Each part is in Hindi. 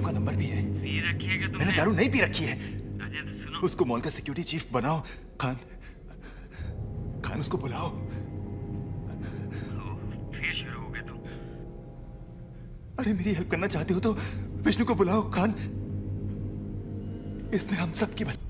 का नंबर भी है। मैंने दारू नहीं पी रखी है। उसको मॉल का सिक्योरिटी चीफ बनाओ। खान उसको बुलाओ। फिर शुरू हो गए तुम। अरे मेरी हेल्प करना चाहते हो तो विष्णु को बुलाओ। खान, इसमें हम सबकी बात।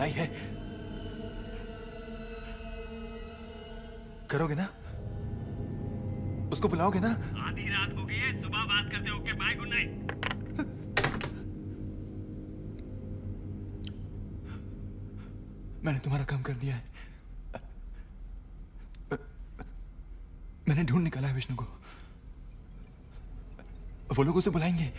नहीं है, करोगे ना? उसको बुलाओगे ना? आधी रात हो गई है, सुबह बात करते हो। Okay bye, good night. मैंने तुम्हारा काम कर दिया है। मैंने ढूंढ निकाला है विष्णु को। वो लोग उसे बुलाएंगे।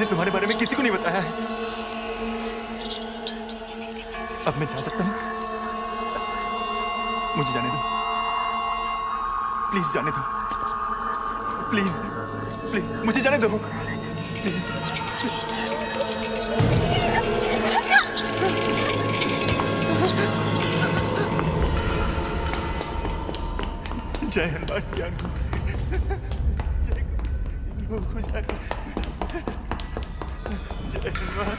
तुम्हारे बारे में किसी को नहीं बताया है। अब मैं जा सकता हूं? मुझे जाने दो, प्लीज जाने दो। प्लीज प्लीज मुझे जाने दो, प्लीज। जय हनुमान ज्ञान गुण सागर। जय गुरु लोग जाकर। जय हनुमान।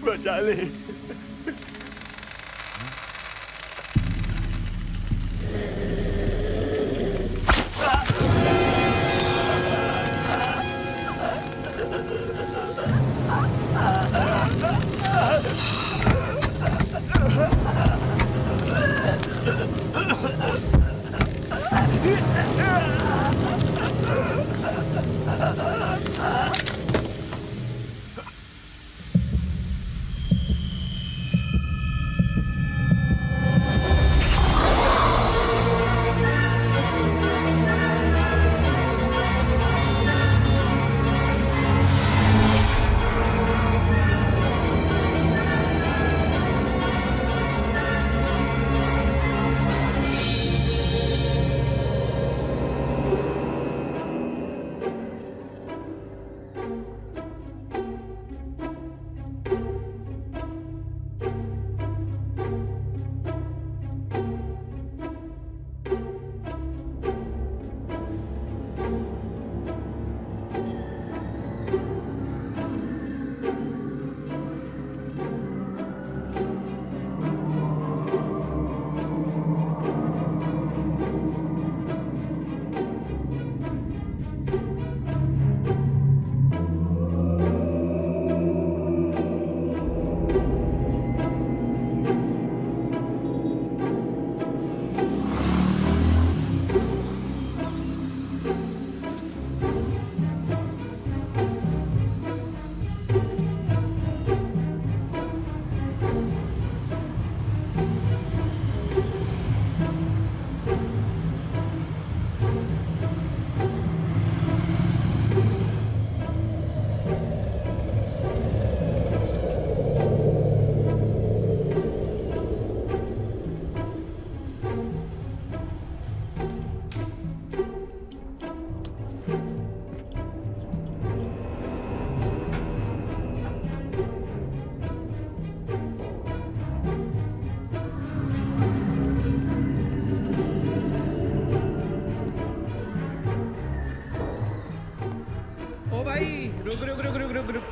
बचा ले।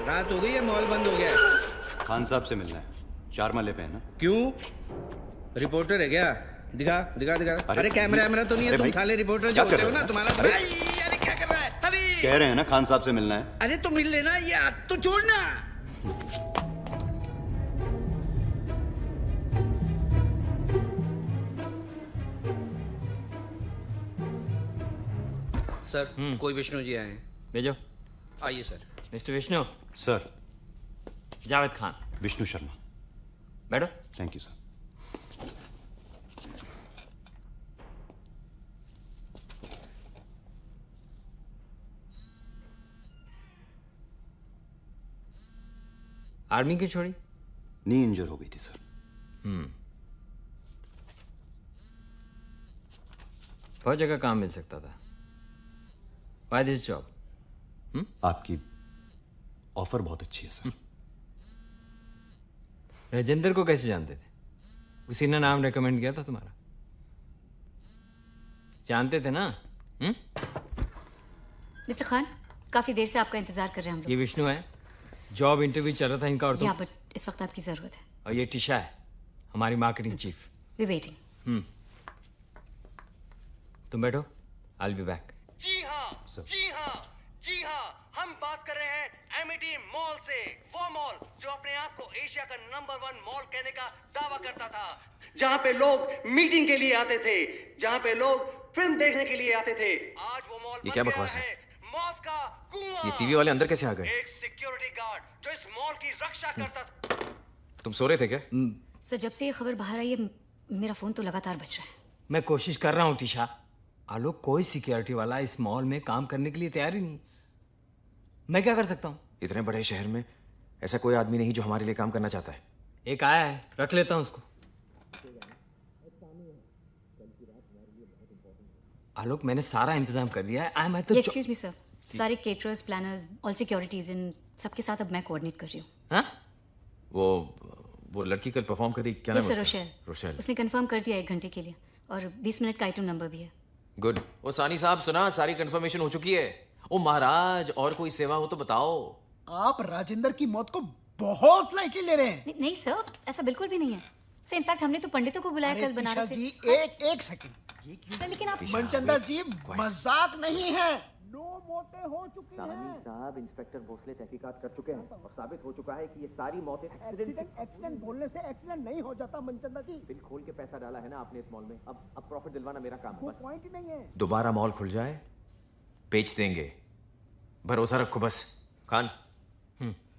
रात हो गई है, मॉल बंद हो गया है। खान साहब से मिलना है, 4 महले पे है ना? क्यों, रिपोर्टर है क्या? दिखा दिखा दिखा। अरे कैमरा तो नहीं है, तुम साले रिपोर्टर जो होते हो ना, तुम्हारा। अरे क्या कर रहा है? अरे कह रहे हैं ना खान साहब से मिलना है। अरे तो मिल लेना, ये हाथ तो छोड़ना। सर कोई विष्णु जी आए हैं। भेजो। आइए sir. Mister Vishnu. Sir. Javed Khan. Vishnu Sharma. बैठो। Thank you sir. आर्मी की छोड़ी? नी इंजर हो गई थी सर। बहुत जगह काम मिल सकता था। Why this job? आपकी ऑफर बहुत अच्छी है सर। राजेंद्र को कैसे जानते थे? उसी ने नाम रेकमेंड किया था तुम्हारा। जानते थे ना? मिस्टर खान, काफी देर से आपका इंतजार कर रहे हैं हम ये विष्णु है। जॉब इंटरव्यू चल रहा था इनका और तुम। लोग। बट इस वक्त आपकी जरूरत है। और ये टिशा है, हमारी मार्केटिंग चीफ। We waiting. तुम बैठो, I'll be back। जी हाँ, हम बात कर रहे हैं एमिटी मॉल से। वो मॉल जो अपने आप को एशिया का नंबर 1 मॉल कहने का दावा करता था, जहाँ पे लोग मीटिंग के लिए आते थे, जहाँ पे लोग फिल्म देखने के लिए आते थे। आज वो मॉल ये क्या बकवास है? मौत का कुआं। ये टीवी वाले अंदर कैसे आ गए? एक सिक्योरिटी गार्ड जो इस मॉल की रक्षा करता था। तुम सो रहे थे क्या? सर, जब से ये खबर बाहर आई है, मेरा फोन तो लगातार बज रहा है। मैं कोशिश कर रहा हूँ टिशा। आलोक, कोई सिक्योरिटी वाला इस मॉल में काम करने के लिए तैयार ही नहीं। मैं क्या कर सकता हूँ? इतने बड़े शहर में ऐसा कोई आदमी नहीं जो हमारे लिए काम करना चाहता है। एक आया है, रख लेता हूँ उसको। आलोक, मैंने सारा इंतजाम कर दिया है। I am at the. Excuse me sir, सारे केटरर्स, प्लानर्स, ऑल सिक्योरिटीज इन सबके साथ अब मैं कोऑर्डिनेट कर रही हूँ। हाँ? वो लड़की कल परफॉर्म करी, क्या नाम है उसका? रोशेल। उसने कंफर्म कर दिया 1 घंटे के लिए, और 20 मिनट का आइटम नंबर भी है। गुड। वो सानी साहब, सुना, सारी कंफर्मेशन हो चुकी है। ओ महाराज, और कोई सेवा हो तो बताओ। आप राजेंद्र की मौत को बहुत लाइटली ले रहे हैं। नहीं सर, ऐसा बिल्कुल भी नहीं है सर। इनफैक्ट हमने तो पंडितों को बुलाया कल बनारस से। जी एक सेकंड सर, लेकिन आप मनचंदा जी, मजाक नहीं है। 9 मौतें हो चुकी हैं। सानी साहब, इंस्पेक्टर भोसले तहकीकात कर चुके हैं और साबित हो चुका है कि ये सारी मौतें एक्सीडेंट बोलने से एक्सीडेंट नहीं हो जाता मनचंदा जी। बिल खोल के पैसा डाला है ना आपने इस मॉल में, अब प्रॉफिट दिलवाना मेरा काम है। बस पॉइंट ही नहीं है। दोबारा मॉल खुल जाए, बेच देंगे, भरोसा रखो बस। खान,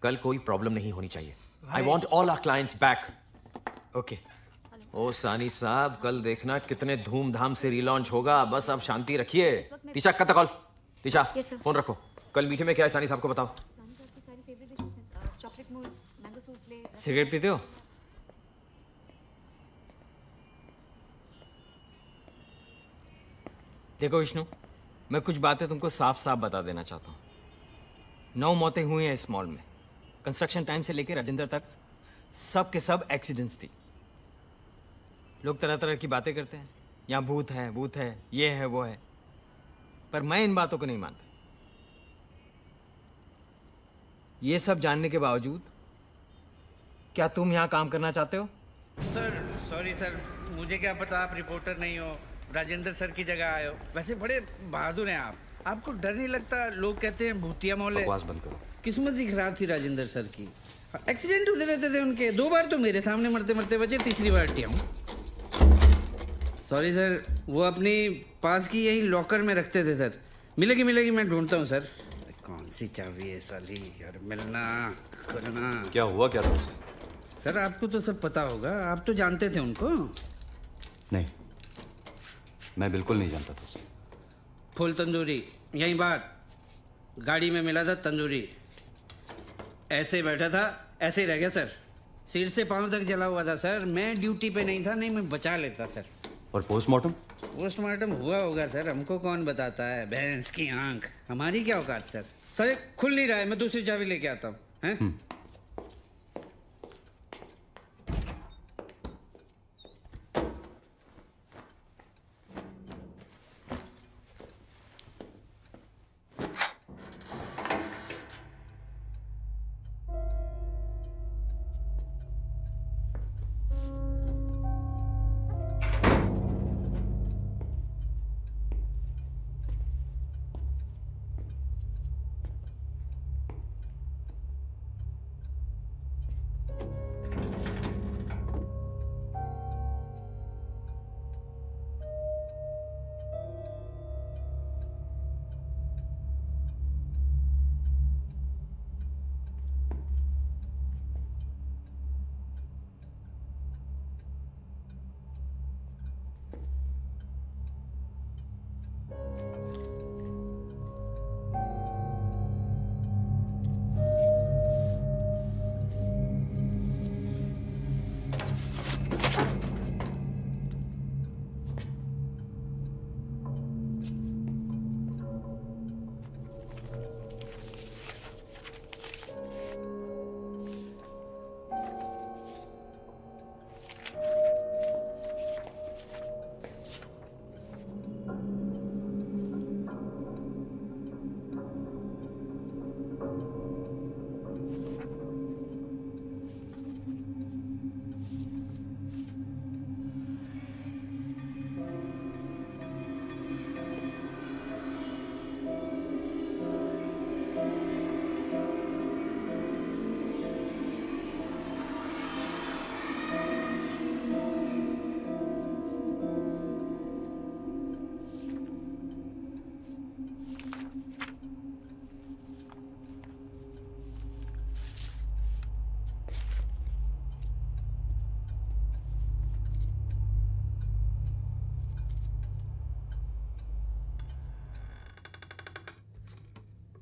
कल कोई प्रॉब्लम नहीं होनी चाहिए। I want all our clients back. Okay. ओ सानी साहब, कल देखना कितने धूमधाम से रीलॉन्च होगा। बस आप शांति रखिए। तीशा, कत कॉल। तीशा, फोन रखो। कल मीठे में क्या है सानी साहब को बताओ। Chocolate mousse, mango souffle. Cigarette पीते हो? देखो विष्णु, मैं कुछ बातें तुमको साफ साफ बता देना चाहता हूँ। 9 मौतें हुई हैं इस मॉल में। कंस्ट्रक्शन टाइम से लेकर राजेंद्र तक सब के सब एक्सीडेंट्स थी। लोग तरह तरह की बातें करते हैं, यहाँ भूत है, ये है, वो है, पर मैं इन बातों को नहीं मानता। ये सब जानने के बावजूद क्या तुम यहाँ काम करना चाहते हो? सर सॉरी सर, मुझे क्या पता आप रिपोर्टर नहीं हो, राजेंद्र सर की जगह आए हो। वैसे बड़े बहादुर हैं आप, आपको डर नहीं लगता? लोग कहते हैं भूतिया मॉल है। बकवास बंद करो। किस्मत ही खराब थी राजेंद्र सर की। एक्सीडेंट होते रहते थे उनके। 2 बार तो मेरे सामने मरते मरते बचे, 3री बार हटिया हूँ। सॉरी सर, वो अपनी पास की यही लॉकर में रखते थे सर। मिलेगी मैं ढूंढता हूँ सर। कौन सी चाबी है साली यार, मिलना करना। क्या हुआ क्या था उसे? सर आपको तो सब पता होगा, आप तो जानते थे उनको। नहीं, मैं बिल्कुल नहीं जानता था उसे। फुल तंदूरी, यही बात। गाड़ी में मिला था तंदूरी, ऐसे ही बैठा था, ऐसे ही रह गया सर। सिर से पांव तक जला हुआ था सर। मैं ड्यूटी पे नहीं था, नहीं मैं बचा लेता सर। और पोस्टमार्टम? पोस्टमार्टम हुआ होगा सर, हमको कौन बताता है। भैंस की आंख, हमारी क्या औकात सर। सर खुल नहीं रहा है, मैं दूसरी चाबी लेके आता हूँ। हैं?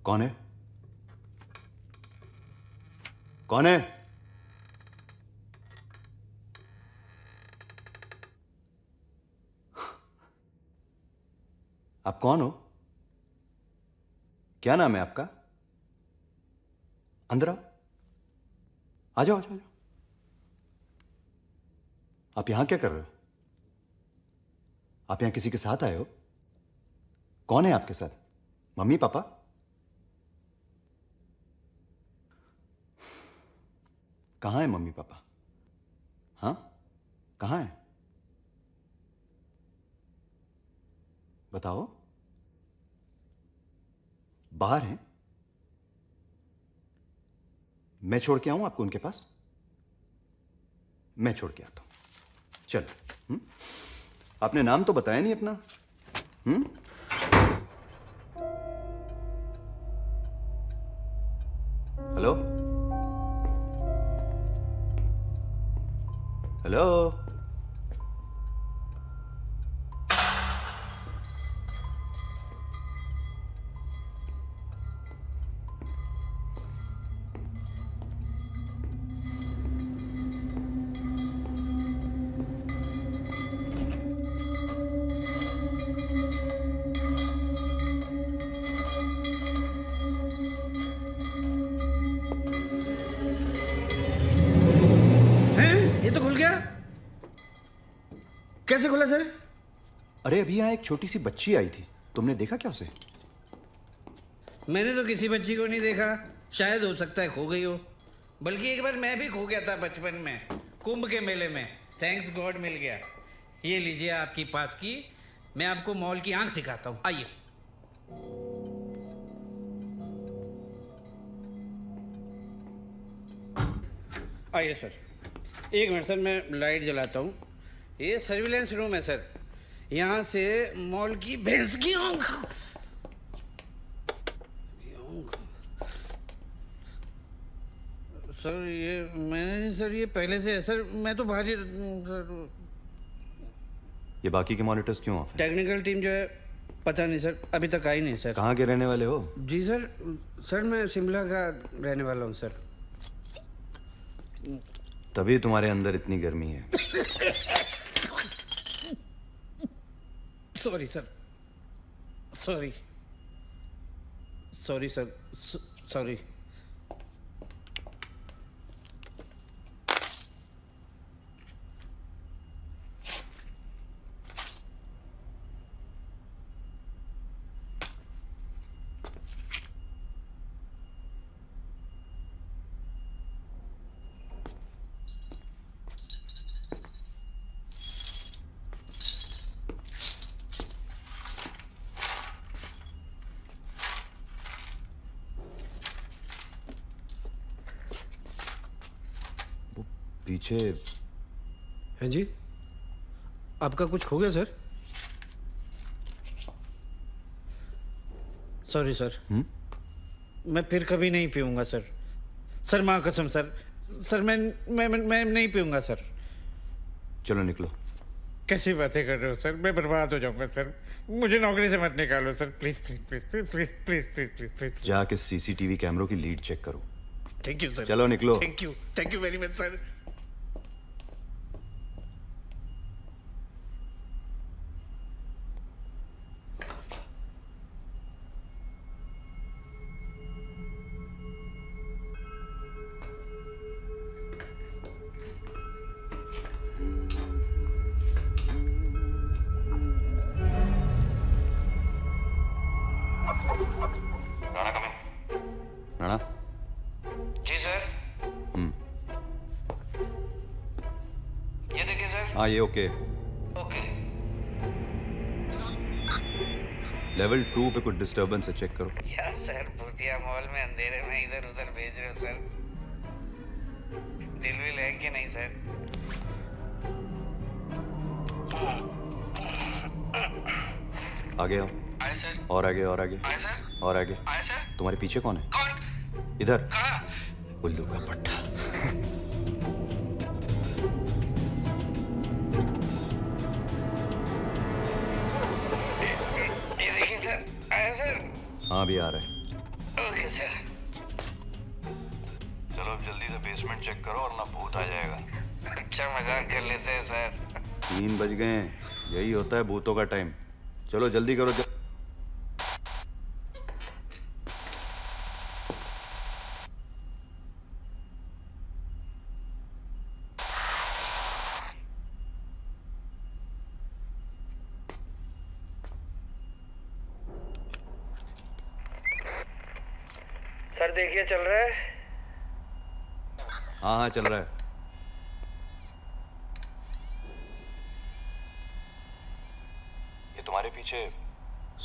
कौन है? कौन है? आप कौन हो? क्या नाम है आपका? अंदर आओ। आ जाओ, आ जाओ। आप यहां क्या कर रहे हो? आप यहां किसी के साथ आए हो? कौन है आपके साथ? Mummy papa? कहां है मम्मी पापा? हाँ, कहां है? बताओ। बाहर हैं? मैं छोड़ के आऊं आपको उनके पास? मैं छोड़ के आता हूं। चलो। आपने नाम तो बताया नहीं अपना। हेलो? हेलो? ये तो खुल गया। कैसे खुला सर? अरे अभी यहाँ एक छोटी सी बच्ची आई थी, तुमने देखा क्या उसे? मैंने तो किसी बच्ची को नहीं देखा। शायद हो सकता है खो गई हो। बल्कि एक बार मैं भी खो गया था बचपन में, कुंभ के मेले में। थैंक्स गॉड मिल गया। ये लीजिए आपकी पास की। मैं आपको मॉल की आंख दिखाता हूँ, आइए। आइए सर। एक मिनट सर, मैं लाइट जलाता हूँ। ये सर्विलेंस रूम है सर। यहाँ से मॉल की भैंस की आंख। सर ये मैंने सर ये पहले से है सर। मैं तो बाहर ही सर। ये बाकी के मॉनिटर्स क्यों ऑफ हैं? टेक्निकल टीम जो है पता नहीं सर, अभी तक आई नहीं सर। कहाँ के रहने वाले हो? जी सर, सर मैं शिमला का रहने वाला हूँ सर। तभी तुम्हारे अंदर इतनी गर्मी है। Sorry sir, sorry sorry sir, sorry. पीछे। हैं जी, आपका कुछ खो गया सर? Sorry sir. मैं फिर कभी नहीं पीऊंगा सर। सर माँ कसम सर। सर मैं नहीं पीऊंगा सर। चलो निकलो। कैसी बातें कर रहे हो सर? मैं बर्बाद हो जाऊंगा सर। मुझे नौकरी से मत निकालो sir, please please please please please please please please please. जाके सीसीटीवी कैमरों की लीड चेक करो। Thank you sir. चलो निकलो। Thank you very much sir. Rana? जी सर। ये देखिए सर। हाँ ये ओके। ओके। लेवल 2 पे कुछ डिस्टर्बेंस है, चेक करो। यार सर, भूतिया मॉल में अंधेरे में इधर उधर भेज रहे हो सर। दिल भी है कि नहीं सर? आगे आओ। आए सर। और आगे, और आगे, आए सर। और आगे। आए सर। तुम्हारे पीछे कौन है? कौन? इधर। कहाँ? उल्लू का पट्टा। ये देखिए सर। आए सर। हाँ भी आ रहा है। अच्छा मजाक कर लेते हैं सर। 3 बज गए हैं, यही होता है भूतों का टाइम। चलो जल्दी करो। सर देखिए चल रहा है। हाँ हाँ चल रहा है। ये तुम्हारे पीछे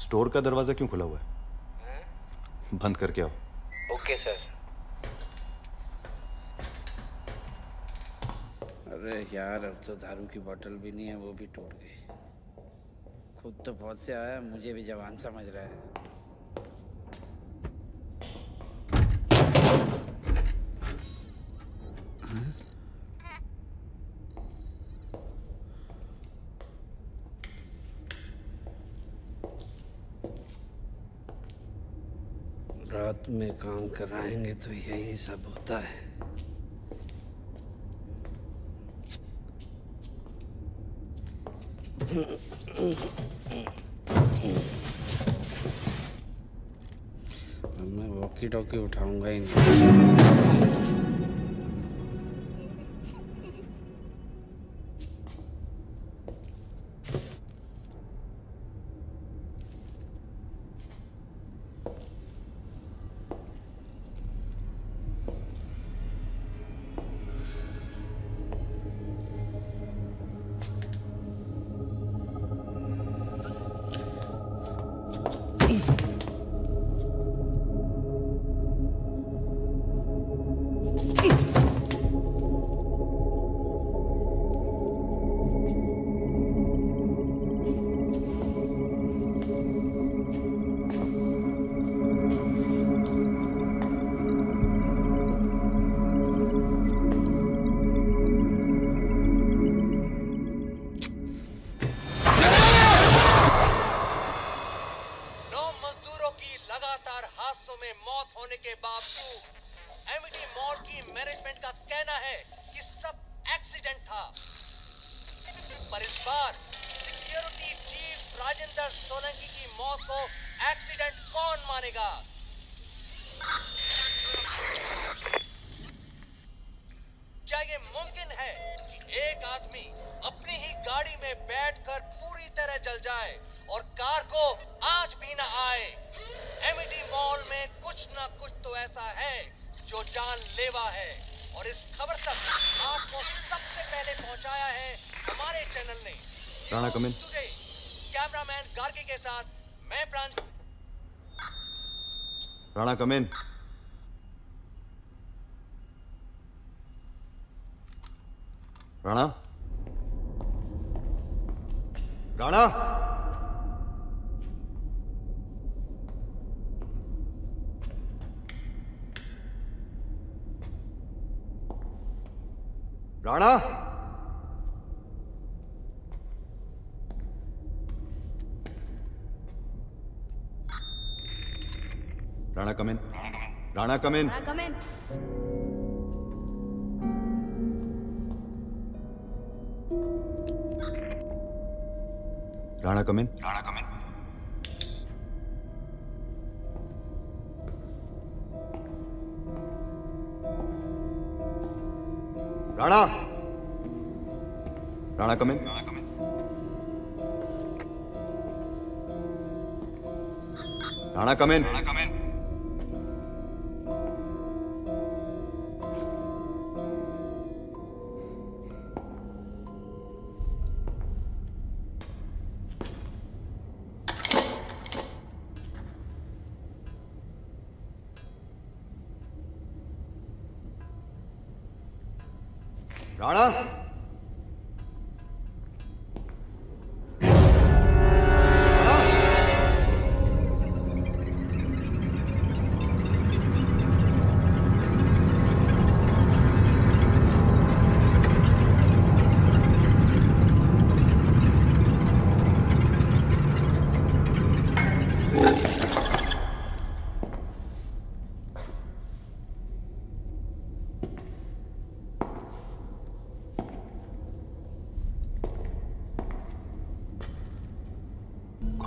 स्टोर का दरवाजा क्यों खुला हुआ है? बंद करके आओ। Okay sir. अरे यार, अब तो दारू की बोतल भी नहीं है, वो भी टूट गई। खुद तो बहुत से आया, मुझे भी जवान समझ रहा है। रात में काम कराएंगे तो यही सब होता है। मैं वॉकी टॉकी उठाऊंगा ही नहीं। राणा कम इन। कैमरामैन गार्गी के साथ मैं प्रांश। राणा कम इन। राणा, राणा, राणा, राणा कम इन। राणा कम इन। राणा कम इन। राणा कम इन। राणा, राणा कम इन। राणा कम इन। राणा,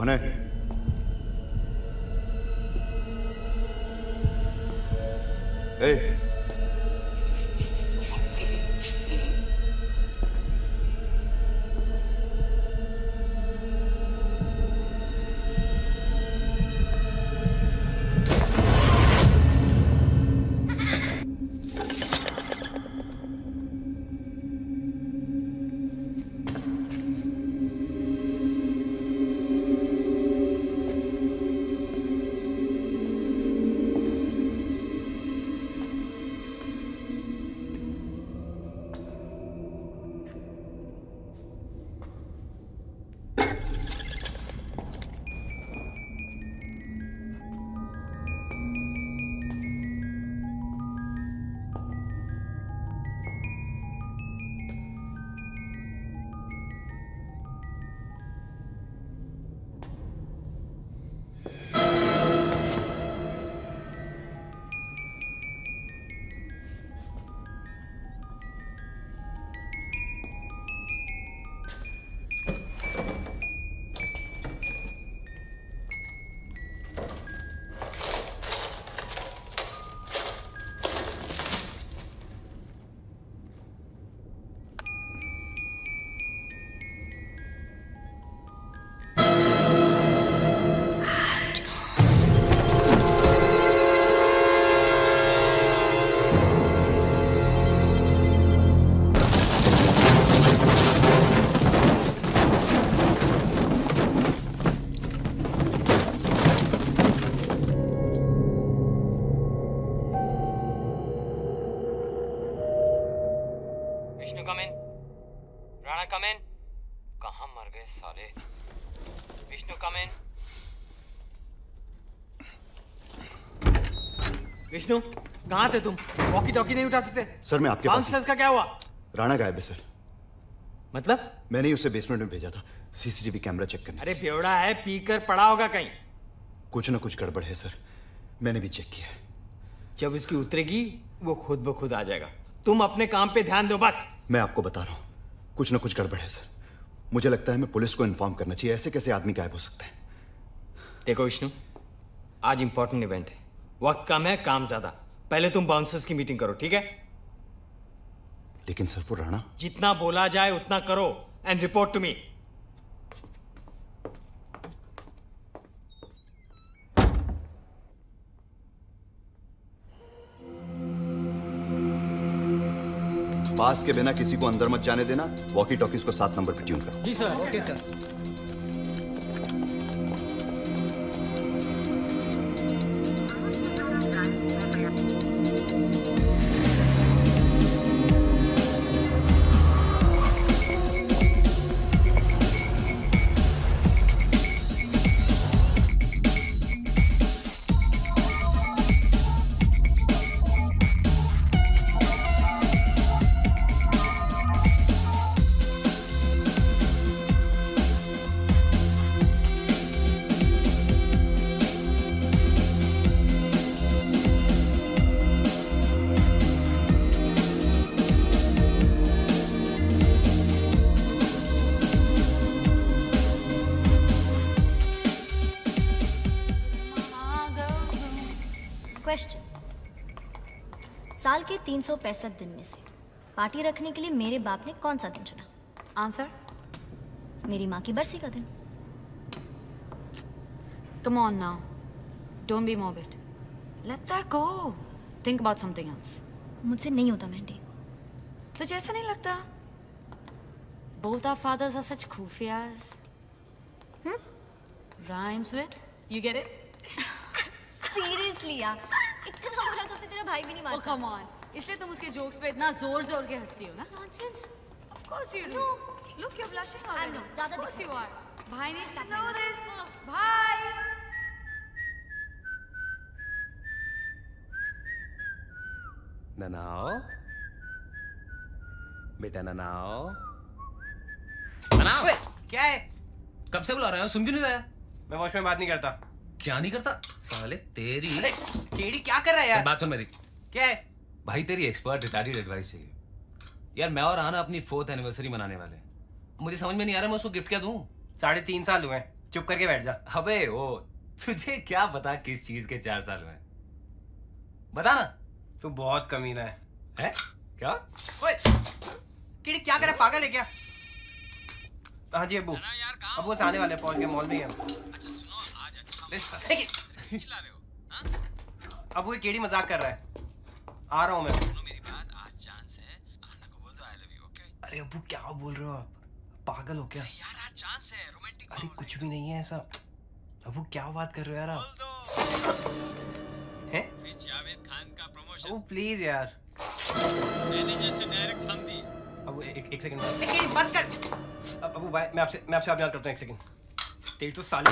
कौन है? ए, विष्णु, कहाँ थे तुम? वॉकी टॉकी नहीं उठा सकते? सर मैं आपके पास। बाउंसर्स का क्या हुआ? राणा गायब है सर। मतलब? मैंने ही उसे बेसमेंट में भेजा था सीसीटीवी कैमरा चेक करने। अरे बेवड़ा है, पीकर पड़ा होगा कहीं। कुछ ना कुछ गड़बड़ है सर, मैंने भी चेक किया। जब इसकी उतरेगी वो खुद ब खुद आ जाएगा। तुम अपने काम पे ध्यान दो बस। मैं आपको बता रहा हूँ, कुछ ना कुछ गड़बड़ है सर। मुझे लगता है मैं पुलिस को इन्फॉर्म करना चाहिए। ऐसे कैसे आदमी गायब हो सकता है? देखो विष्णु, आज इंपॉर्टेंट इवेंट है, वक्त कम है, काम ज्यादा। पहले तुम बाउंसर्स की मीटिंग करो, ठीक है? लेकिन सर वो राणा। जितना बोला जाए उतना करो एंड रिपोर्ट टू मी। पास के बिना किसी को अंदर मत जाने देना। वॉकी टॉकीज को 7 नंबर पे ट्यून करो। जी सर। Okay sir. साल के 365 दिन में से पार्टी रखने के लिए मेरे बाप ने कौन सा दिन चुना? आंसर? मेरी माँ की बरसी का दिन। Come on now. Don't be morbid. Let that go. Think about something else. मुझसे नहीं होता मैंडी। तुझे ऐसा नहीं लगता? Both our fathers are such khufias. Rhymes with? You get it? Seriously यार, इतना बुरा जोक तेरा भाई भी नहीं मारता। Oh come on. इसलिए तुम उसके जोक्स पे इतना जोर जोर के हंसती हो ना? Nonsense. Of course you do. Look, you're blushing already. I know. ज़्यादा Of course you are. भाई needs to Stop know it. this. भाई. ननाओ, बेटा ननाओ, ननाओ। क्या है? कब से बुला रहे हो? सुन क्यों नहीं रहा? मैं वॉशरूम में बात नहीं करता। क्या नहीं करता? साले तेरी। अरे केडी क्या कर रहा है यार? बात सुन मेरी। क्या है? भाई तेरी एक्सपर्ट रिटायर्ड एडवाइस चाहिए। यार मैं और आना अपनी 4th एनिवर्सरी मनाने वाले हैं। मुझे समझ में नहीं आ रहा मैं उसको गिफ्ट क्या दूं। 3.5 साल हुए हैं। चुप करके बैठ जा। अबे वो तुझे क्या पता किस चीज के 4 साल में? बता ना। तू बहुत कमीना है। है? क्या? ओए कीड़ी क्या कर रहा है, पागल है क्या? हाँ जी अब्बू। अब वो आने वाले, पहुंच गए, मॉल में ही हम। अच्छा सुनो, आज अच्छा चिल्ला रहे हो? अब वो कीड़ी मजाक कर रहा है। आ रहा हूँ मैं। सुनो मेरी बात, आज चांस है, आना को बोल दो आई लव यू, ओके? अरे अब्बू क्या बोल रहे हो आप? पागल हो क्या? यार आज चांस है, रोमांटिक। अरे कुछ भी नहीं है ऐसा। अब्बू क्या बात कर रहे हो यार आप? हैं? फिर जावेद खान का प्रमोशन। अब्बू प्लीज यार। मैनेजर से डायरेक्ट समझी। अब्बू एक सेकंड बंद कर। अब्बू भाई मैं आपसे बात करता हूँ, एक सेकंड। तेरी तो साले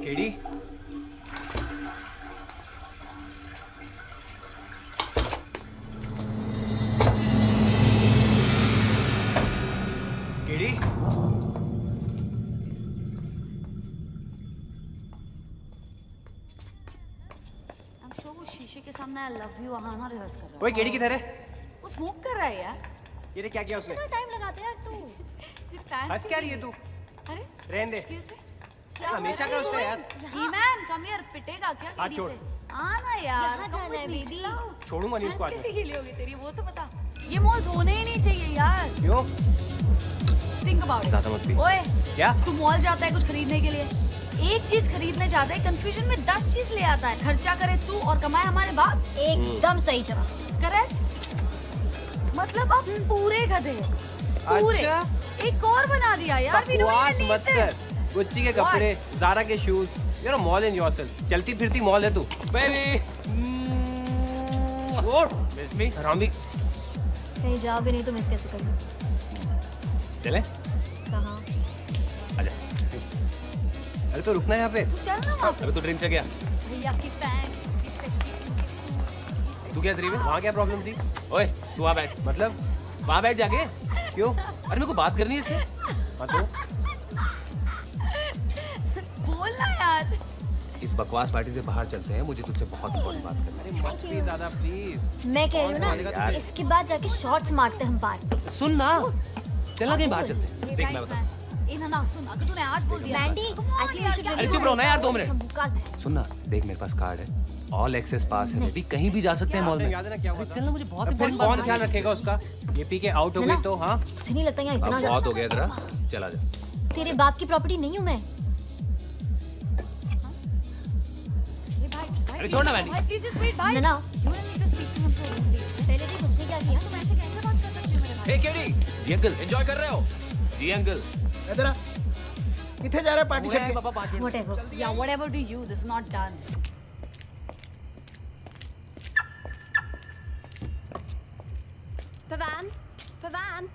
केडी केडी वो शीशे के सामने आई लव यू आना रिहर्स कर रहा है। ओए केडी किधर है? वो स्मोक कर रहा है यार। ये क्या किया उसने? कितना टाइम लगाते यार तू? हंस क्या रही है तू? अरे रहने दे। Excuse me. हमेशा का उसका यार। ईमान कम हियर, पिटेगा क्या हाथ केडी छोड़। से? आना यार, यहाँ जाना है बेबी। छोड़ूंगा नहीं उसको आज। कैसे हीली होगी तेरी वो तो बता। ये मॉल्स होने ही नहीं चाहिए यार। क्यों? Think about it. ज़्यादा मत पी। ओए क्या? तू मॉल जाता है कुछ खरीदने के लिए, एक चीज खरीदने जाता है, कंफ्यूजन में 10 चीज ले आता है। खर्चा करे तू और कमाए हमारे बाप। एकदम सही जवाब। करेक्ट। मतलब आप पूरे गधे पूरे। अच्छा? एक और बना दिया यार। बकवास मत कर। गुच्ची के कपड़े, ज़ारा के shoes, you're a mall in yourself। चलती फिरती मॉल है तू। बेबी वोट मिस मी हरामी। कहीं जाओगे नहीं तो मिस कैसे करूँ? चले? कहाँ? आजा। अरे तो रुकना है यहाँ पे। तू चल ना वहाँ पे। अबे तू ड्रिंक से गया? भैया की पैंट तू क्या जरीब है? वहाँ क्या प्रॉब्लम थी? ओए तू वहाँ बैठ। मतलब? वहाँ बैठ जाके। क्यों? अरे मेरे को बात करनी है इससे। हाँ तो? बोल ना यार। इस बकवास पार्टी से बाहर चलते हैं, मुझे तुझसे बहुत इम्पोर्टेंट बात करनी है। अरे मत पी ज़्यादा प्लीज। मैं कह रही हूँ ना, इसके बाद जाके शॉट्स मारते हम बाहर पे। सुन ना, चलना कहीं बाहर चलते हैं। देख मैं बता। ना सुन, अगर तूने आज बोल दिया। Mandy, I think you should अरे चुप रहो ना यार 2 मिनट। सुन ना, देख मेरे पास कार्ड है, ऑल एक्सेस पास है, बेबी कहीं भी जा सकते हैं मॉल में। याद है ना क्या हुआ था? चलना, मुझे बहुत फिर कौन ख्याल रखेगा उसका? ये पी के आउट हो गई तो हाँ? मुझे नहीं लगता यहाँ इतना बहुत हो गया तेरा, चला जा। तेरे बाप की प्रॉपर्टी नहीं हूँ मैं। अरे छोड़ ना मैंडी। प्लीज जस्ट वेट भाई। ना you need to speak to him so पहले देख उसने क्या किया। तुम ऐसे कैसे बात कर सकते हो मेरे भाई? हे केडी, जी अंकल एंजॉय कर रहे हो? जी अंकल। इधर आ। किथे जा रहा है पार्टी छड़ के? पापा 5 minute. Whatever. Yeah, whatever do you. This is not done. पवन, पवन।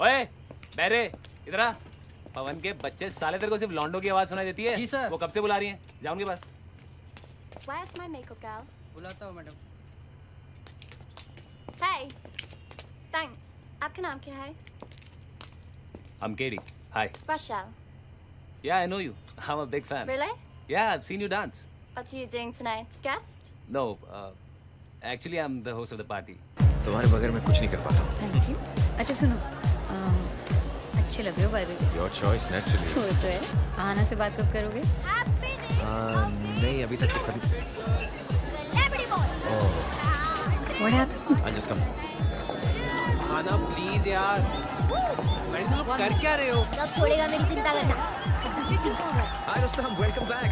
ओए बेरे इधर आ। पवन के बच्चे साले, तेरे को सिर्फ लॉन्डो की आवाज सुनाई देती है? जी सर। वो कब से बुला रही हैं? जा उनके पास। Where's my makeup girl? बुलाता हूँ मैडम। Hey. Thanks. आपका नाम क्या है? I'm Katie. Hi. Rochelle. Yeah, I know you. I'm a big fan. Really? Yeah, I've seen you dance. What are you doing tonight? Guest? No, actually I'm the host of the party. तुम्हारे बगैर मैं कुछ नहीं कर पाता। Thank you. अच्छा सुनो, अच्छे लग रहे हो by the way. Your choice naturally. वो तो है। आना से बात कब करोगे? नहीं अभी तक तो कभी। What happened? I'll just come. आना प्लीज यार। मैंने तुम लोग कर क्या रहे हो? कब छोड़ेगा मेरी चिंता करना? तुझे क्यों बोल रहा है? Hi Rustam, welcome back.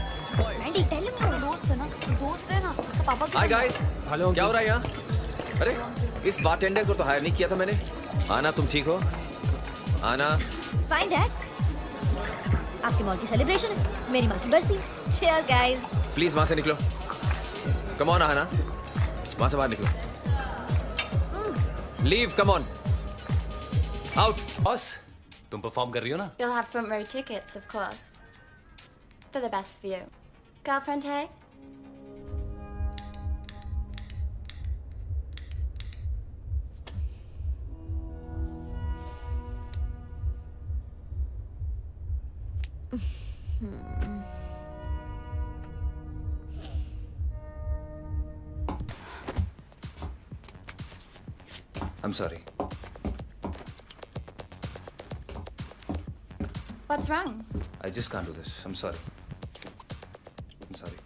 Mandy tell him. वो दोस्त है ना, वो दोस्त है ना, उसका पापा Hi guys. हेलो। क्या हो रहा है यहाँ? अरे इस बारटेंडर को तो हायर नहीं किया था मैंने। आना तुम ठीक हो? आना। Fine dad. आपके मॉल की सेलिब्रेशन है, मेरी माँ की बरसी। Cheers guys. प्लीज वहां से निकलो। कम ऑन आना, वहां से बाहर निकलो। Leave, come on. Out. Boss, तुम परफॉर्म कर रही हो ना? You'll have front row tickets, of course. For the best view. Girlfriend, hey? I'm sorry. What's wrong? I just can't do this. I'm sorry. I'm sorry.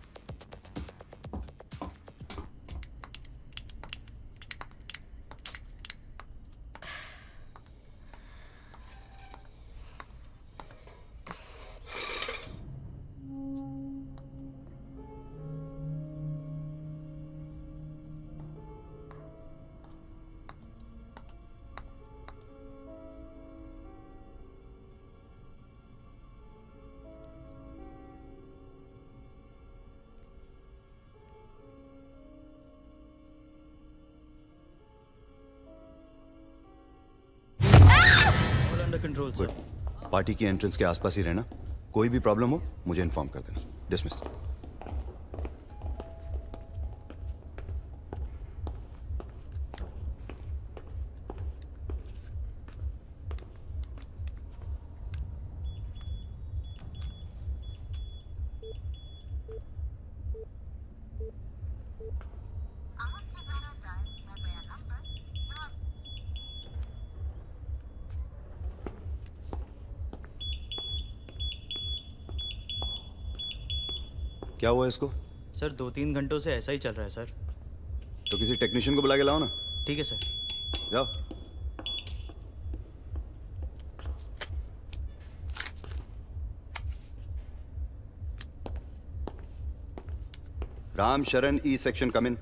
Control sir. Party की एंट्रेंस के आसपास ही रहना। कोई भी प्रॉब्लम हो मुझे इन्फॉर्म कर देना। डिसमिस। क्या हुआ इसको? सर 2-3 घंटों से ऐसा ही चल रहा है सर। तो किसी टेक्नीशियन को बुला के लाओ ना। ठीक है सर। जाओ। राम शरण ई सेक्शन कम इन।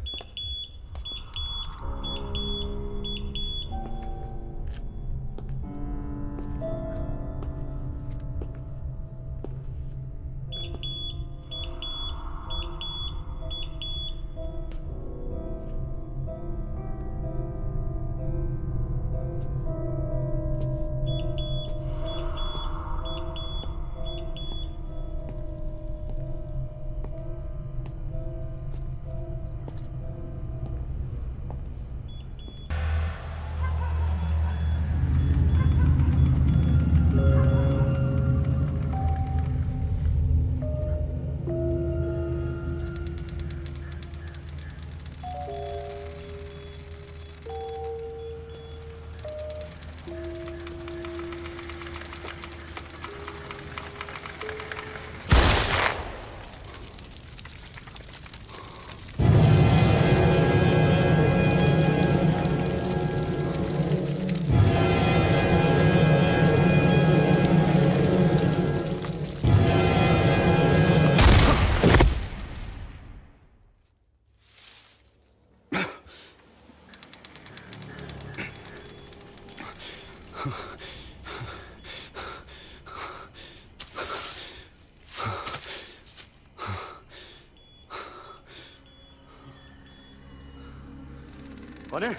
कौन है?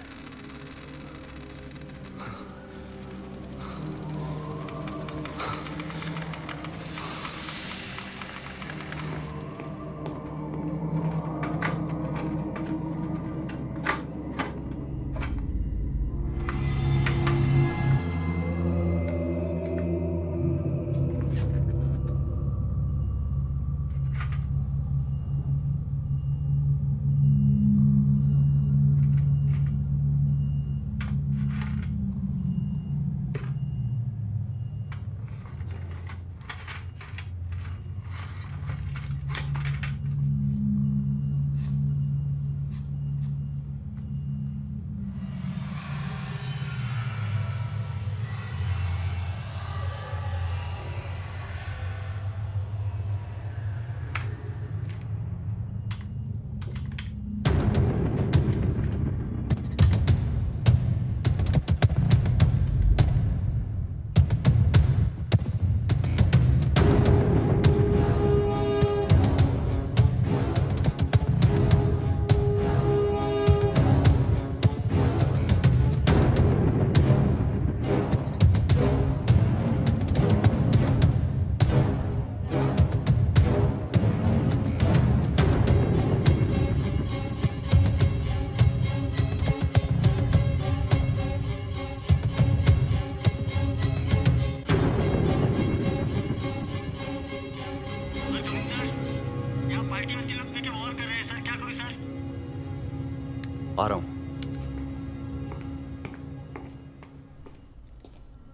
आ रहा हूं।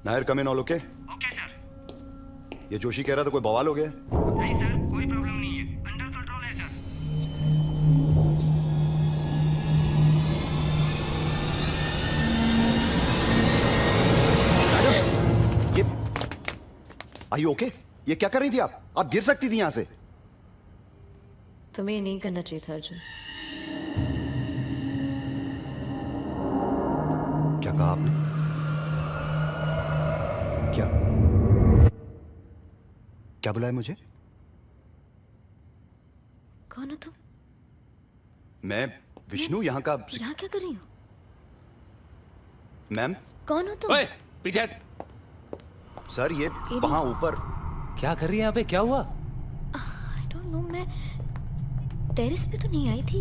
Nair come in all okay? Okay sir. ये जोशी कह रहा था कोई बवाल हो गया? नहीं सर, कोई प्रॉब्लम नहीं है, अंडर कंट्रोल है सर। ये आई ओके? ये क्या कर रही थी आप? आप गिर सकती थी यहां से। तुम्हें ये नहीं करना चाहिए था अर्जुन। क्या कहा आपने? क्या बुलाया मुझे? कौन हो तुम? मैं विष्णु, यहाँ का। यहाँ क्या कर रही हो? मैम कौन हो तुम? ओए, पीछे हट। सर ये वहां ऊपर क्या कर रही है यहाँ पे? क्या हुआ? आई डोंट नो, मैं टेरेस पे तो नहीं आई थी।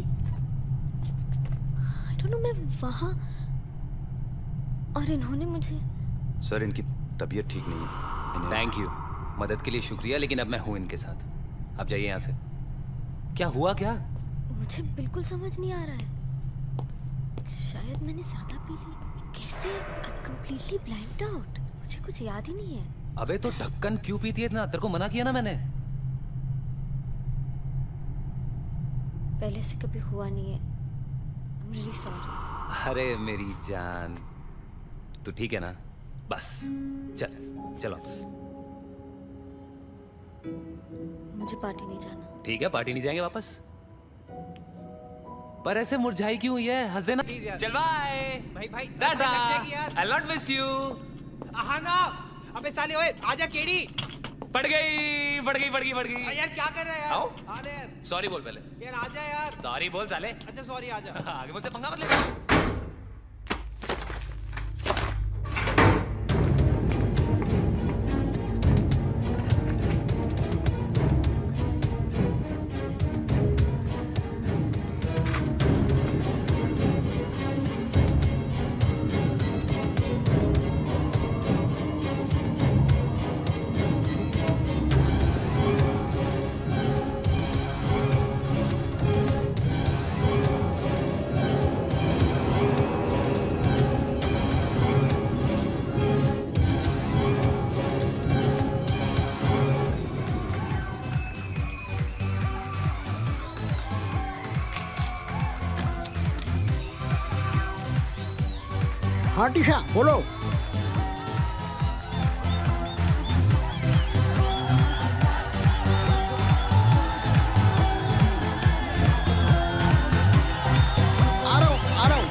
आई डोंट नो, मैं वहां और इन्होंने मुझे। सर इनकी तबीयत ठीक नहीं है। थैंक यू मदद के लिए, शुक्रिया, लेकिन अब मैं हूं इनके साथ। आप जाइए यहाँ से। क्या हुआ? क्या? मुझे बिल्कुल समझ नहीं आ रहा है। शायद मैंने ज्यादा पी ली। कैसे? Completely blanked out. मुझे कुछ याद ही नहीं है। अबे तो ढक्कन क्यों पीती है इतना? तेरे को मना किया ना मैंने। पहले से कभी हुआ नहीं है। I'm really sorry। अरे मेरी जान, तू ठीक है ना? बस चल वापस। मुझे पार्टी नहीं जाना। ठीक है, पार्टी नहीं जाएंगे वापस। पर ऐसे मुरझाई क्यों हुई है? हंस देना। चल बाय। भाई टाटा। लग जाएगी यार। I'll not miss you। हाँ ना। अबे साले ओए, आजा केड़ी। पड़ गई। यार क्या कर रहा है यार? आओ। आ दे यार। सॉरी बोल पहले। यार आजा यार। सॉरी बोल साले। अच्छा सॉरी, आजा। आगे मुझसे पंगा मत ले। हाँ टीशा बोलो। आ रहा हूँ।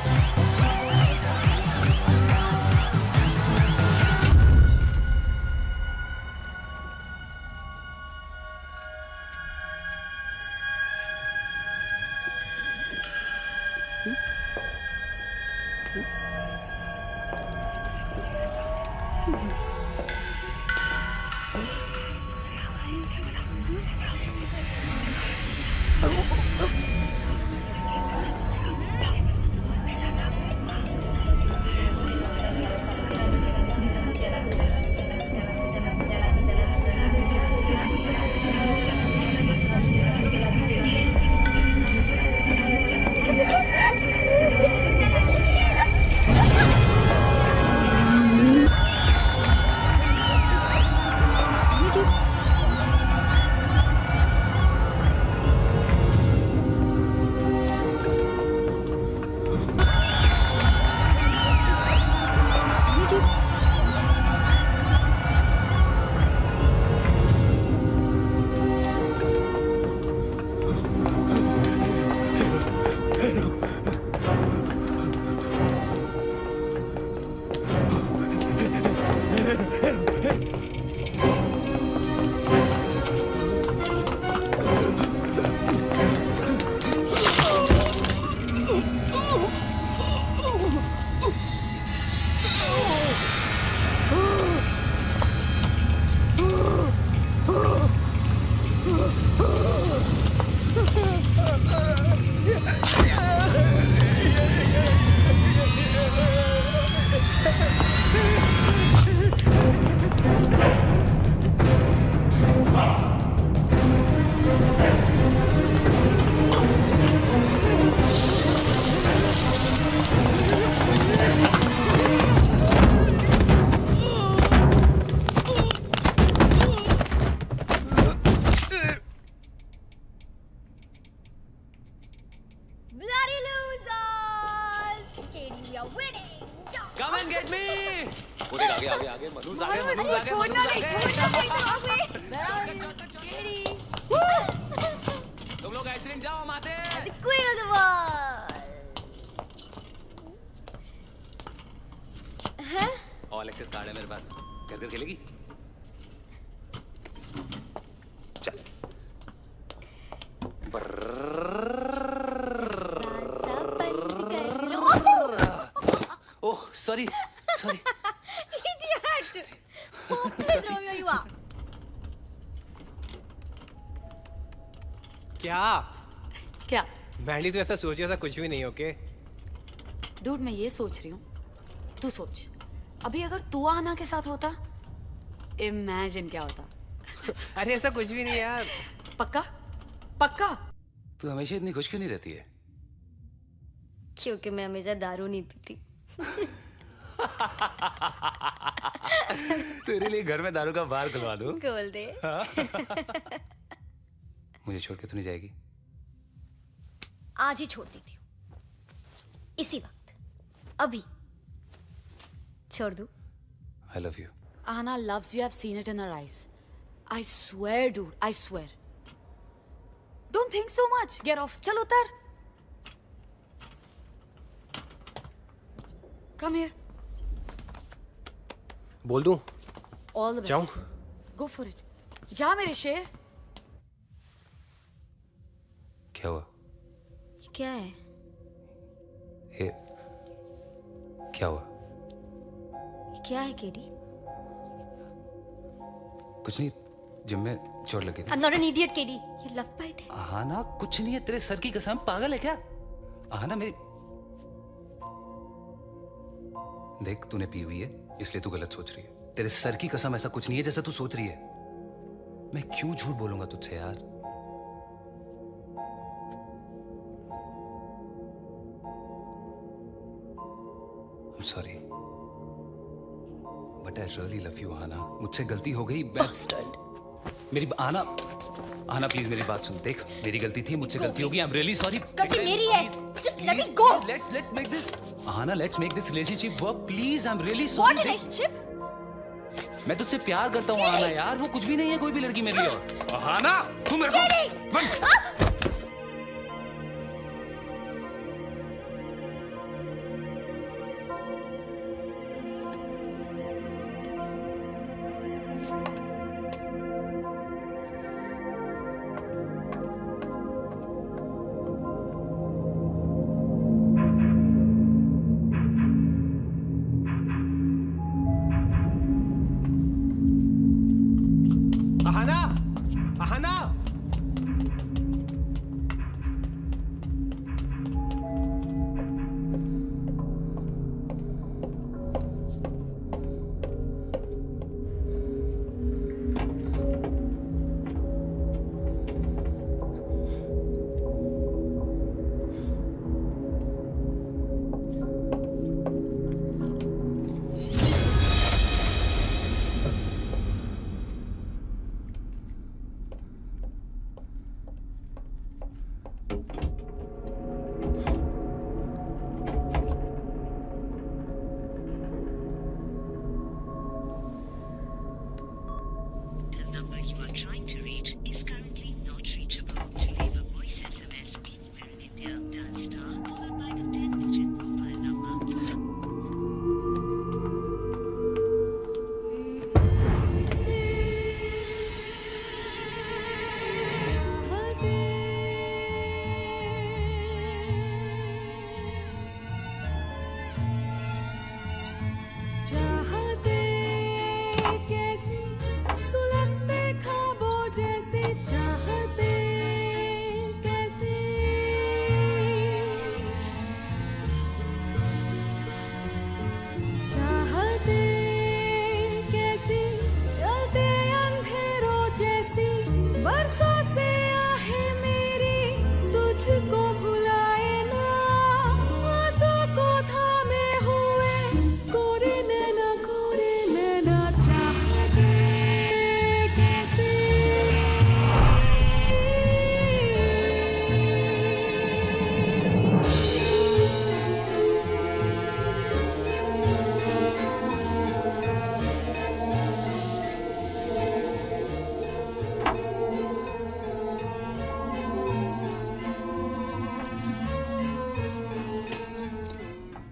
आगे मनुज आ गए छोड़ना नहीं, छोड़ना नहीं तो केडी तुम लोग आइसक्रीम जाओ माते क्वीन ऑफ द वर्ल्ड है। ऑल एक्सेस कार्ड है मेरे पास, घर खेलेगी? चल oh sorry sorry idiot hopeless Romeo you are। क्या मैंडी तो ऐसा सोचे, ऐसा कुछ भी नहीं। ओके डूड, मैं ये सोच रही हूँ, तू सोच अभी अगर तू आना के साथ होता, इमेजिन क्या होता। अरे ऐसा कुछ भी नहीं यार। पक्का पक्का? तू हमेशा इतनी खुश क्यों नहीं रहती है? क्योंकि मैं हमेशा दारू नहीं पीती। तेरे लिए घर में दारू का बार खुलवा दूं? खोल दे। मुझे छोड़ के तू नहीं जाएगी? आज ही छोड़ देती हूँ, इसी वक्त, अभी छोड़ दूं? I love you. Ahana loves you. I've seen it in her eyes. I swear, dude. I swear. Don't think so much. Get off. चल उतर. Come here. बोल दूं? All the best. जाऊं? Go for it. जा मेरे शेर. क्या हुआ? क्या है? ये क्या हुआ? क्या है केडी? कुछ नहीं, जिम में चोट लगी थी। I'm not an idiot, KD. ये लव बाइट है। आहाना कुछ नहीं है, तेरे सर की कसम, पागल है क्या? आहाना मेरी देख, तूने पी हुई है इसलिए तू गलत सोच रही है। तेरे सर की कसम ऐसा कुछ नहीं है जैसा तू सोच रही है। मैं क्यों झूठ बोलूंगा तुझसे यार? I'm sorry. But I really love you, Aahana. मुझसे गलती हो गई। मेरी आहाना प्लीज मेरी बात सुन। देख, मेरी गलती थी, मुझसे गलती होगी। I'm really sorry. गलती मेरी है। Just let me go. Let's make this. Aahana, let's make this relationship work, please. I'm really sorry. What relationship? मैं तुझसे प्यार करता हूँ आहाना यार, वो कुछ भी नहीं है कोई भी लड़की मेरे लिए। और आहाना, तू मेरे को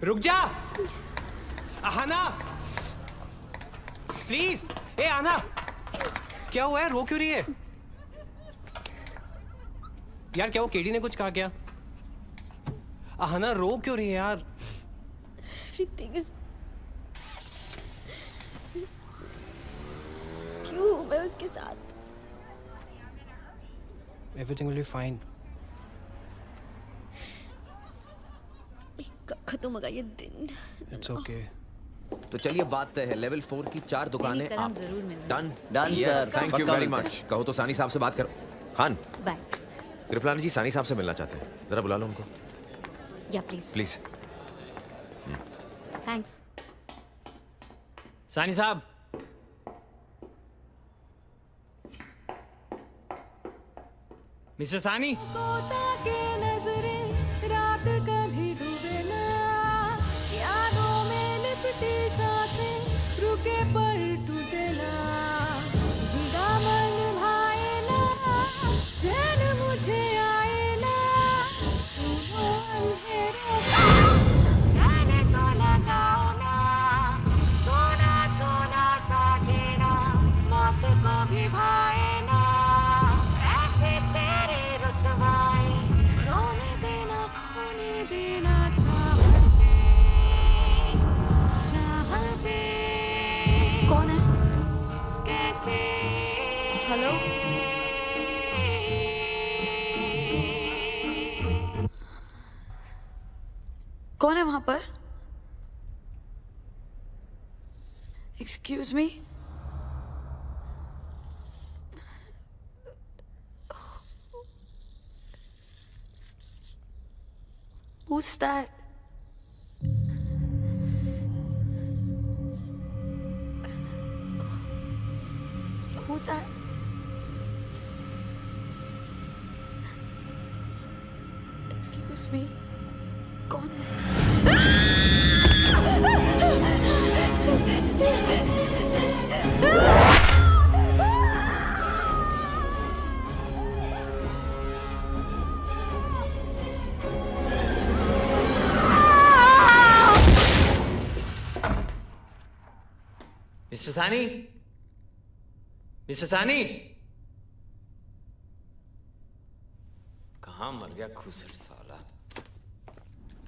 रुक जा आना प्लीज। ए आना, क्या हुआ है, रो क्यों रही है यार? क्या वो केडी ने कुछ कहा क्या? आना रो क्यों रही है यार? Everything is... क्यों मैं उसके साथ? Everything will be fine. कब खत्म होगा ये दिन? It's okay. तो चलिए बात तय है, लेवल 4 की 4 दुकानें आप जरूर मिलना। Done Done, yes sir. Thank you पक्का वेरी मिलते मच। कहो तो सानी साहब से बात करो। खान बाय। कृपलानी जी सानी साहब से मिलना चाहते हैं, जरा बुला लो उनको या प्लीज। प्लीज। थैंक्स। सानी साहब, मिस्टर सानी। रात कभी डूबे ना, यादों में लिपटी सांसें रुके पर टूटे ना, भीगा मन भाए ना, चैन मुझे आए ना, वो अंधेरों गाने को लगाओ ना, सोना सोना साजे ना, मौत को भी भाए ना, ऐसे तेरे रुसवाए रोने देना खोने देना चाहते चाहते। कौन है? कैसे? हेलो? कौन है वहां पर? Excuse me? Who's that? Who's that? Excuse me. कौन है? मिस्टर सानी, मिस्टर सानी, कहाँ मर गया खूसर साला?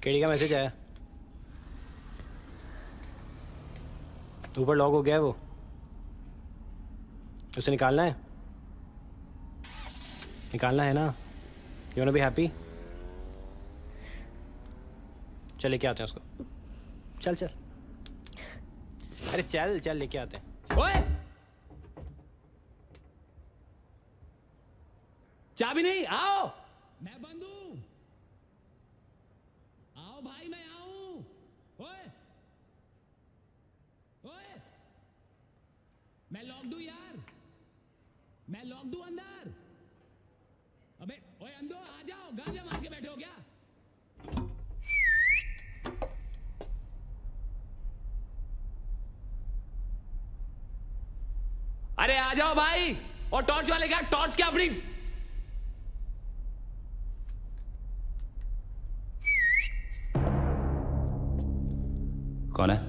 केडी का मैसेज आया, ऊपर लॉक हो गया है वो, उसे निकालना है, निकालना है ना? You want to be happy? चल लेके आते हैं उसको, चल चल, अरे चल चल लेके आते हैं। ओए! चाबी नहीं, आओ। मैं बंद हूं। आओ भाई, मैं आऊं। ओए! ओए! मैं लॉक दूं यार, मैं लॉक दूं अंदर। अबे ओए अंदो, आ जाओ, गांजा मार के बैठे हो क्या? अरे आ जाओ भाई, और टॉर्च वाले क्या, टॉर्च क्या अपनी? कौन है?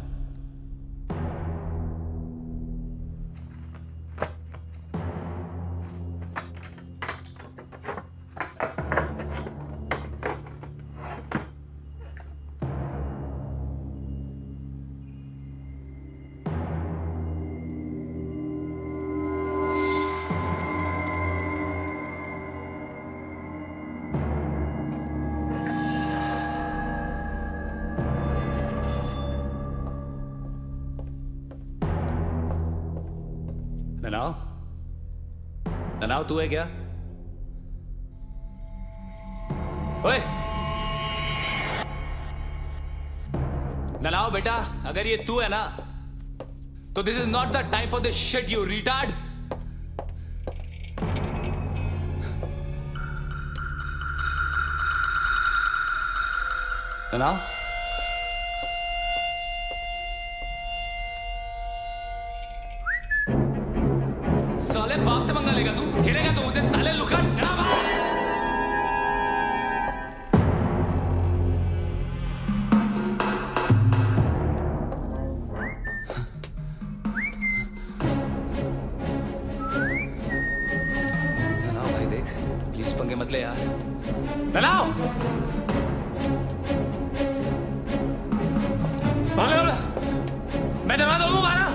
ननाव, ननाव तू है क्या? ओए! ननाव बेटा, अगर ये तू है ना, तो this is not the time for this shit you retard. ननाव, साले बाप से मंगा लेगा तू, खेलेगा तो मुझे साले लुका। पंगे मत ले यार। ननाओ मैं दरवाजा दूंगा ना।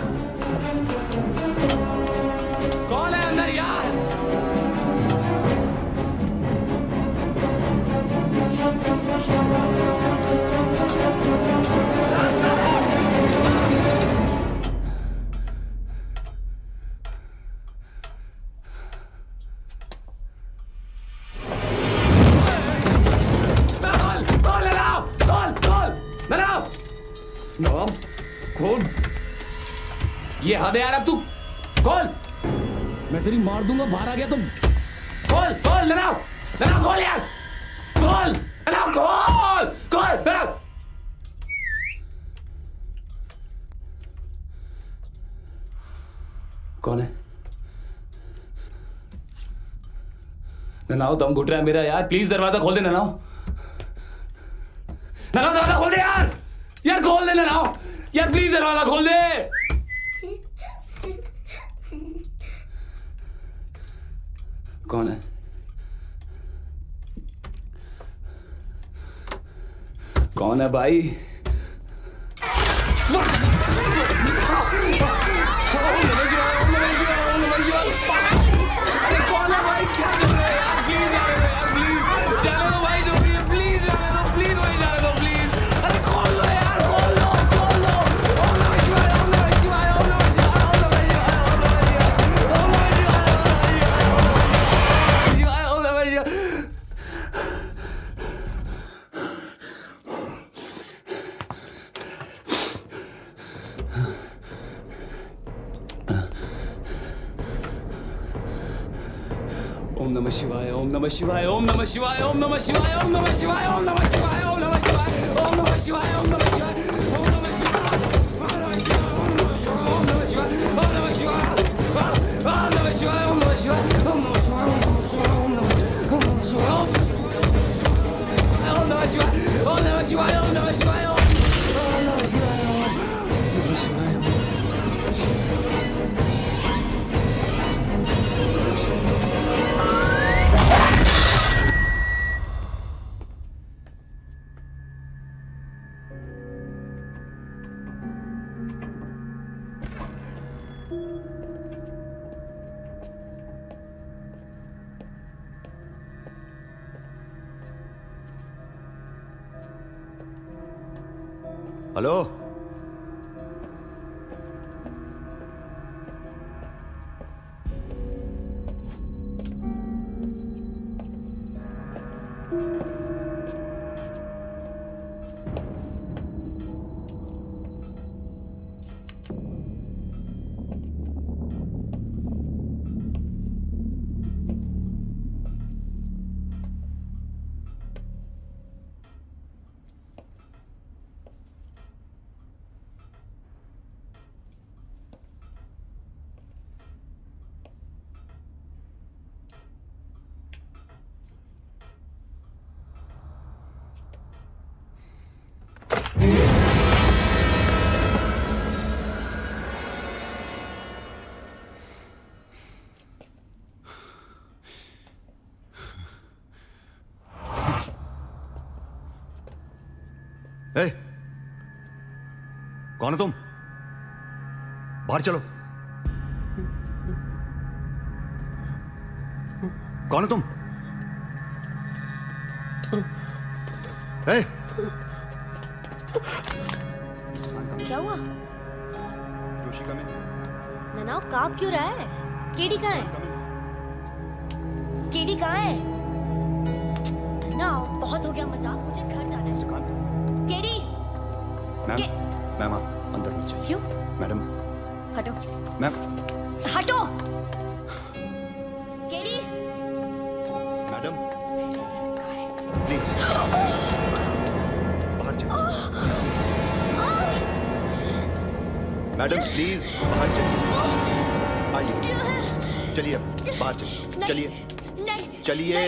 कौन है अंदर यार? खोल, ये हद है यार, अब तू खोल, मैं तेरी मार दूंगा। बाहर आ गया तुम। खोल खोल लड़ाओ, लड़ाओ खोल यार, खोल लड़ाओ, खोल खोल लड़ाओ। कौन है? ननाओ दम घुट रहा है मेरा यार, प्लीज दरवाजा खोल दे ननाओ। ननाओ दरवाजा खोल दे यार, यार खोल दे ननाओ, यार प्लीज दरवाजा खोल दे। कौन है? कौन है भाई? कौन है भाई? क्या कर रहे हैं यार? प्लीज जाने दो यार, प्लीज जाने दो भाई, जो भी है प्लीज जाने दो, प्लीज भाई जाने दो प्लीज। अरे खोल लो यार, खोल लो, खोल लो। ओम नमः शिवाय, ओम नमः शिवाय, ओम नमः शिवाय, ओम नमः शिवाय, ओम नमः शिवाय, ओम नमः शिवाय। ओम नमः शिवाय, ओम नमः शिवाय, ओम नमः शिवाय, ओम नमः शिवाय, ओम नमः शिवाय, ओम नमः शिवाय, ओम नमः शिवाय, ओम नमः शिवाय, ओम नमः शिवाय, ओम नमः शिवाय, ओम नमः शिवाय, ओम नमः शिवाय, ओम नमः शिवाय, ओम नमः शिवाय, ओम नमः शिवाय, ओम नमः शिवाय, ओम नमः शिवाय, ओम नमः शिवाय, ओम नमः शिवाय। हेलो, ए, कौन है तुम? बाहर चलो। कौन है तुम? ए, क्या हुआ? जोशी का मैं ननाओ कांप क्यों रहा है? केडी कहाँ है? केडी कहाँ है? ननाओ बहुत हो गया मजाक, मुझे घर जाना है। केडी मैम आप अंदर मत जाइए। क्यों? मैडम हटो। मैम हटो। केडी मैडम प्लीज बाहर चलिए। मैडम प्लीज बाहर चलिए, आइए चलिए बाहर चलिए, चलिए चलिए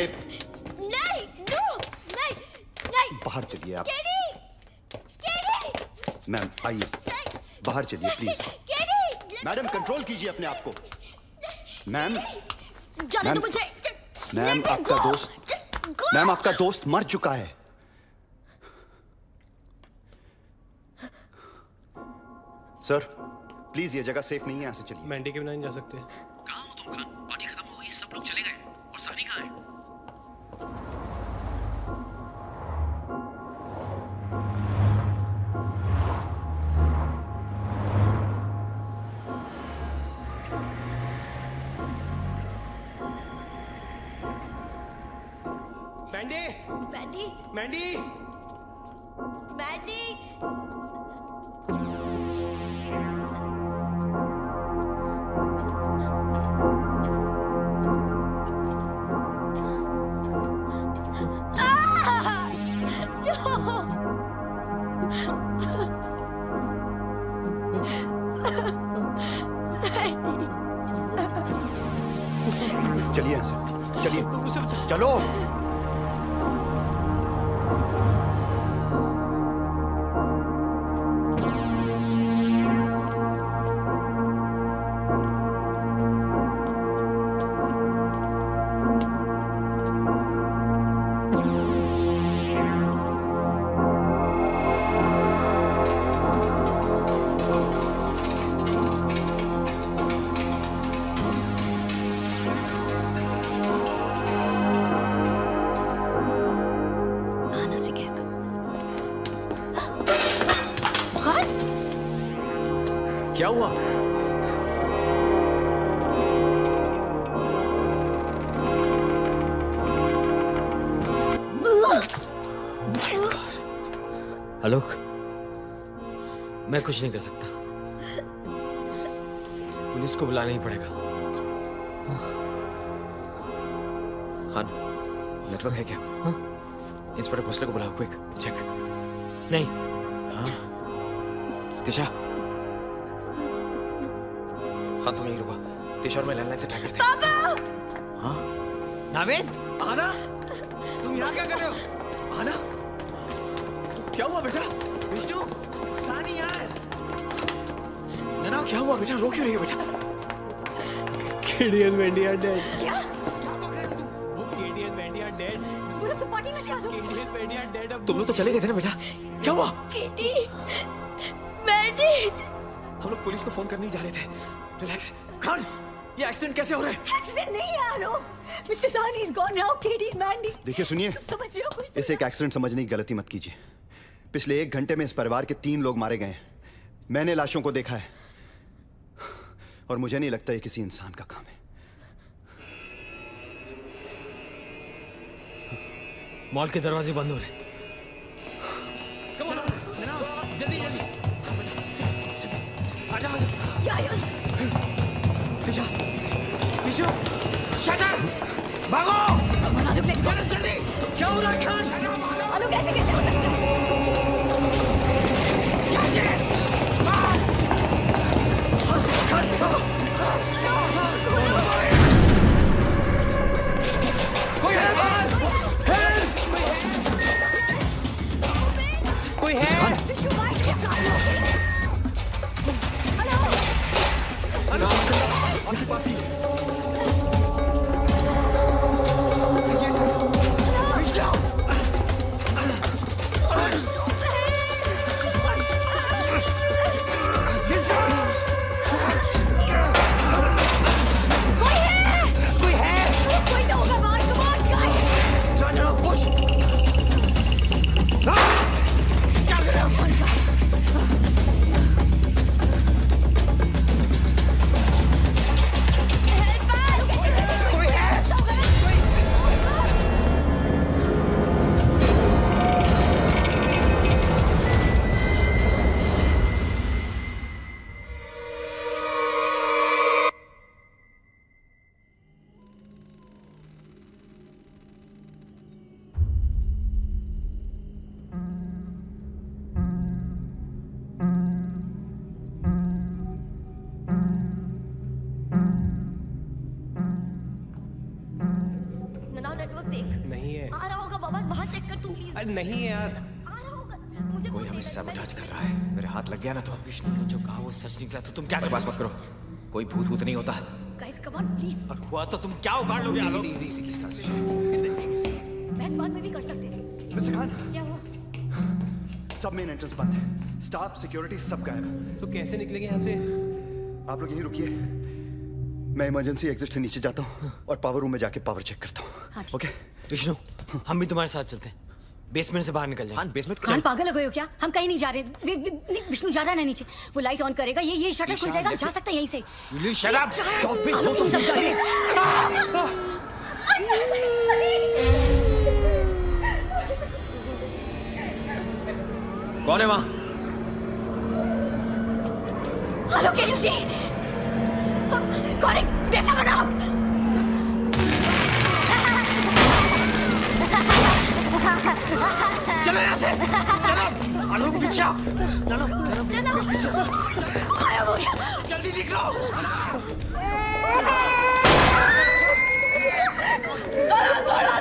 बाहर चलिए आप। मैम आइए बाहर चलिए प्लीज। मैडम कंट्रोल कीजिए अपने आप को। मैम जाने दो मुझे। मैम आपका दोस्त, मैम आपका दोस्त मर चुका है। सर प्लीज ये जगह सेफ नहीं है, यहाँ से चलिए। मैंडी के बिना नहीं जा सकते। कहाँ हो तुम खान? पार्टी खत्म हो गई, सब लोग चले गए और सानी कहाँ है? मैंडी मैंडी मैंडी मैंडी चलिए यहाँ से, चलिए चलो। क्या हुआ? आलोक, मैं कुछ नहीं कर सकता। पुलिस को बुलाना ही पड़ेगा। खान, नेटवर्क है क्या? इंस्पेक्टर भोसले को बुलाओ, क्विक चेक। नहीं। दिशा, खान तुम यहीं रुको, दिशा और मैं लैंडलाइन से ट्राई करते हैं। हाँ? नावेद, आना, तुम यहाँ क्या कर रहे हो? आना, क्या हुआ बेटा? विष्णु, सानी यार। ना क्या हुआ बेटा? रो क्यों रही है बेटा? KD and Mandy are dead. क्या? वो KD and Mandy are dead. वो लोग तो पार्टी में थे Alok. KD and Mandy are dead. तुम लोग तो चले गए थे ना बेटा? क्या हुआ? केडी, मैंडी। हम लोग पुलिस को फोन करने ही जा रहे थे। रिलैक्स। खान, ये एक्सीडेंट कैसे हो रहा है? एक्सीडेंट नहीं है आलोक। मिस्टर सानी is gone now. KD, Mandy. देखिए सुनिए, समझ रहे हो कुछ? इसे एक एक्सीडेंट समझने की गलती मत कीजिए। पिछले 1 घंटे में इस परिवार के 3 लोग मारे गए हैं। मैंने लाशों को देखा है और मुझे नहीं लगता ये किसी इंसान का काम है। मॉल के दरवाजे बंद हो रहे। जल्दी जल्दी आजा आजा। दिशा, दिशा, शटर, भागो! चलो जल्दी। क्या हो रहा है खान? आलोक कैसे हो सकता है? कोई है? नहीं है यार। कोई हमें सबटाज कर रहा है। मेरे हाथ लग गया ना तो। विष्णु ने जो कहा वो सच निकला तो तुम क्या? बकवास मत करो। कोई भूत भूत नहीं होता। Guys come on please. और हुआ तो तुम क्या उखाड़ लोगे आलोक? बहस बाद में भी कर सकते हैं। मिस्टर खान, क्या हुआ? सब मेन एंट्रेंस बंद है, स्टाफ सिक्योरिटी सब गायब है। तो कैसे निकलेंगे यहाँ से? आप लोग यहीं रुकिए, मैं इमरजेंसी एग्जिट से नीचे जाता हूँ और पावर रूम में जाके पावर चेक करता हूँ। ओके विष्णु, हम भी तुम्हारे साथ चलते हैं, बेसमेंट से बाहर निकल जाएंगे। बेसमेंट? खान पागल हो गए हो क्या? हम कहीं नहीं जा रहे। विष्णु जा रहा है ना नीचे, वो लाइट ऑन करेगा, ये शटर खुल जाएगा, हम जा सकते हैं यहीं से। Will you shut up? Stop it! आलोक, तुम सब जाओ। कौन है वहां? आलोक, कैन यू सी? कौन है? कैसा बना आप? चलो यहाँ से, चलो। आलोक पीछे आओ। पीछे। जल्दी निकलो। थोड़ा।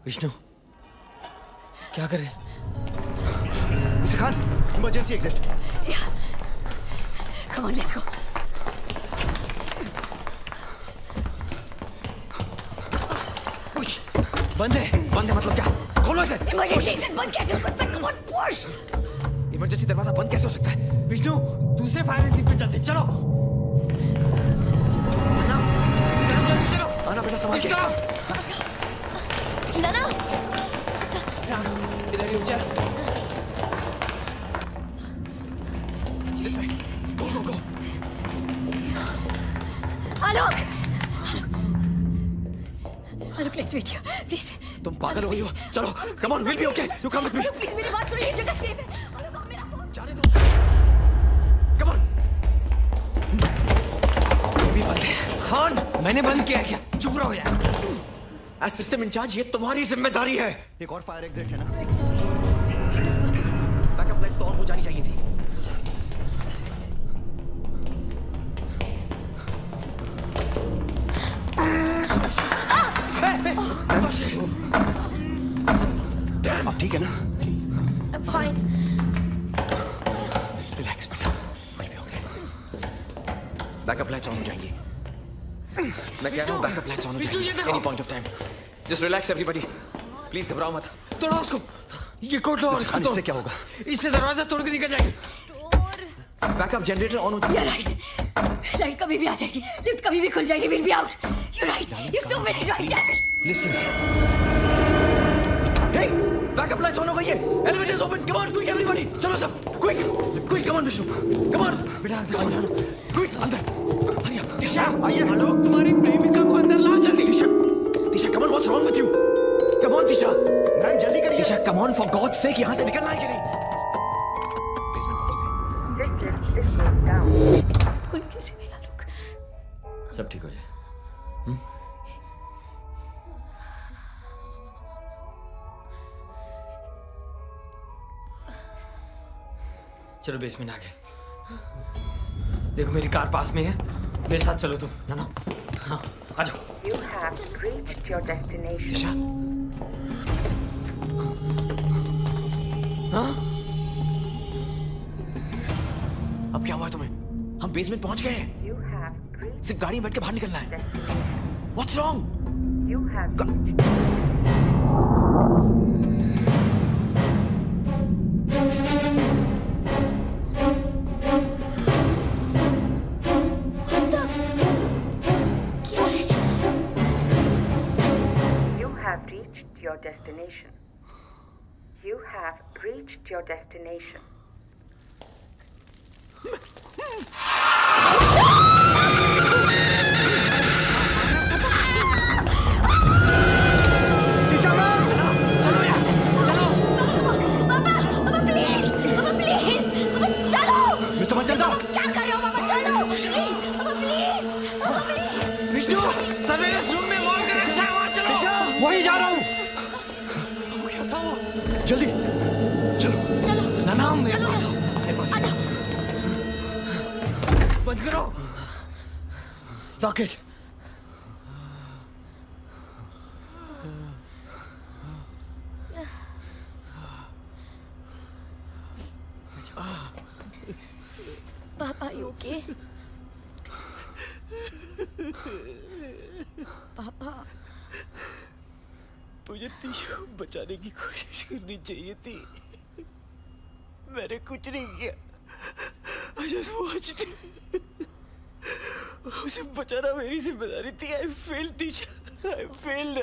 विष्णु, क्या कर रहे हैं? Mister Khan, emergency exit. Come on, let's go. Push. बंद है मतलब क्या? खोलो इसे। इमरजेंसी एग्जिट बंद कैसे हो सकता है? Come on, push. इमरजेंसी दरवाजा बंद कैसे हो सकता है? विष्णु, दूसरे फायर एग्जिट पे चलते, चलो। चलो। आना बेटा, संभाल के। नाना, इधर ही हो जा। This way. Go. Alok, let's wait here, please. तुम पागल हो गई हो? चलो, come on, we'll be okay. You come with me. Please मेरी बात सुनो, ये जगह सेफ है। आलोक, मेरा फोन। जाने दो। Come on. ये भी बंद है। खान, मैंने बंद किया क्या? चुप रहो यार। As system incharge, ये तुम्हारी जिम्मेदारी है। एक और फायर एग्जिट है ना? बैकअप लाइट्स तो ऑन हो जानी चाहिए थी। आप ठीक है ना? Fine. Relax बेटा, we'll be okay. Backup lights on हो जाएंगी। मैं कह रहा हूँ बैकअप लाइट्स ऑन हो जाएंगी। Any point of time. Just relax everybody. Please घबराओ मत। तोड़ो उसको। ये कोट लो और इसको तोड़। इससे क्या होगा? इससे दरवाजा तोड़ के निकल जाएंगे। बैकअप जनरेटर ऑन हो जाएगा। You're right. लाइट कभी भी आ जाएगी, लिफ्ट कभी भी खुल जाएगी, we'll be out. You're right. You're so very right. Listen. Hey, backup lights on हो गई है। Elevators open. Come on, quick everybody. चलो सब, quick, come on Vishnu, come on. बेटा अंदर जाओ, quick अंदर। हरिया, दिशा, आइए। आलोक, तुम्हारी प्रेमिका को अंदर लाओ जल्दी। दिशा, come on, what's wrong with you? Come on, Disha. Ma'am जल्दी करिए। दिशा, come on, for God's sake, यहाँ से निकलना है कि नहीं? खुल कैसे गया आलोक? सब ठीक हो जाए। चलो बेसमेंट आ गए। देखो मेरी कार पास में है, मेरे साथ चलो तुम। ना हाँ, आ जाओ। You have reached your destination. दिशा, हाँ? अब क्या हुआ है तुम्हें? हम बेसमेंट पहुंच गए हैं। You have reached. सिर्फ गाड़ी में बैठ के बाहर निकलना है। What's wrong? You have. Your destination. You have reached your destination. चलो यहाँ से, चलो। पापा प्लीज, चलो। मिस्टर मंचलदा, क्या कर रहे हो पापा? चलो पापा प्लीज। विष्णु, सर्वेलेंस रूम में मॉल का रक्षा है, वहाँ चलो। वहीं जा रहा हूँ। जल्दी चलो। ना मेरे पास बंद करो। Lock it. पापा, you okay? पापा, मुझे तीशा को बचाने की कोशिश करनी चाहिए थी। मैंने कुछ नहीं किया। I just watched. उसे बचाना मेरी जिम्मेदारी थी। I failed, Tisha. I failed.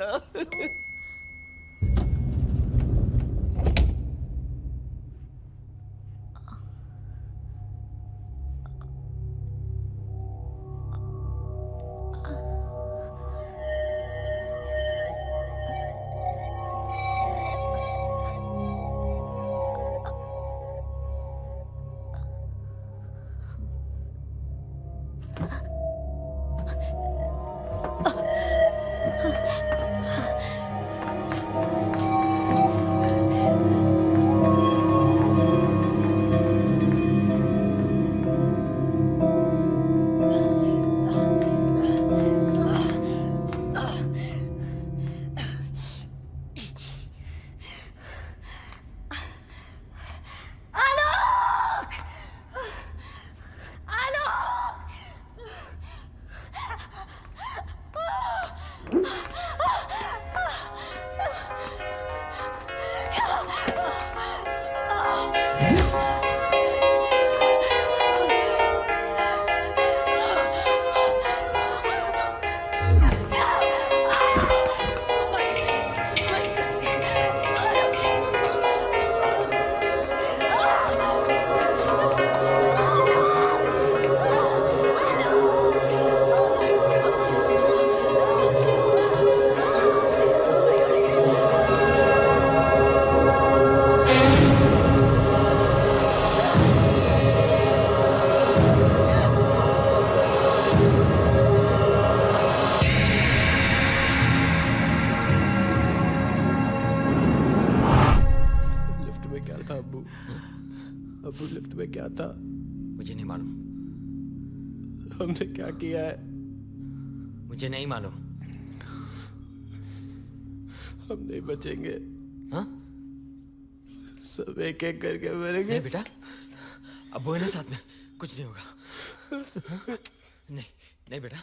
Abu lift में क्या था? मुझे नहीं मालूम। हमने क्या किया है? मुझे नहीं मालूम। हम नहीं बचेंगे। हाँ? सब एक एक करके मरेंगे। नहीं बेटा, अबू है ना साथ में, कुछ नहीं होगा। नहीं नहीं बेटा।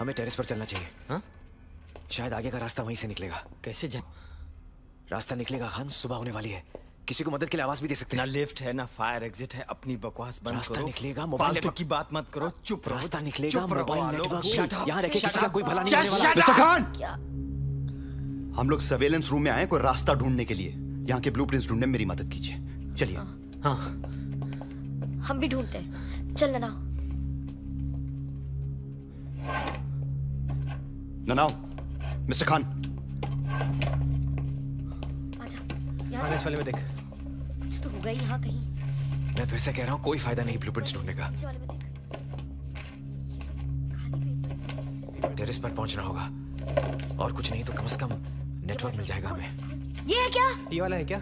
हमें टेरेस पर चलना चाहिए। हाँ? शायद आगे का रास्ता वहीं से निकलेगा। कैसे जाए? रास्ता निकलेगा खान, सुबह होने वाली है। किसी को मदद के लिए आवाज भी दे सकते हैं। ना लिफ्ट है ना फायर एग्जिट है, अपनी बकवास बंद करो। रास्ता निकलेगा, मोबाइल फालतू की बात मत करो, चुप रहो। रास्ता निकलेगा, मोबाइल नेटवर्क यहाँ रखे, किसी का कोई भला नहीं होने वाला। मिस्टर खान, हम लोग सर्वेलेंस रूम में आए कोई रास्ता ढूंढने के लिए। यहाँ के ब्लूप्रिंट्स ढूंढने में मेरी मदद कीजिए। चलिए। हाँ, हम भी ढूंढते हैं। चल ननाओ। ननाओ, मिस्टर खान। आजा। इस वाले में देख। कुछ तो होगा ही यहाँ कहीं। मैं फिर से कह रहा हूँ, कोई फायदा नहीं ब्लूप्रिंट्स ढूंढने का। नीचे वाले में देख। टेरेस पर पहुंचना होगा, और कुछ नहीं तो कम से कम नेटवर्क मिल जाएगा हमें। ये है क्या? ये वाला है क्या?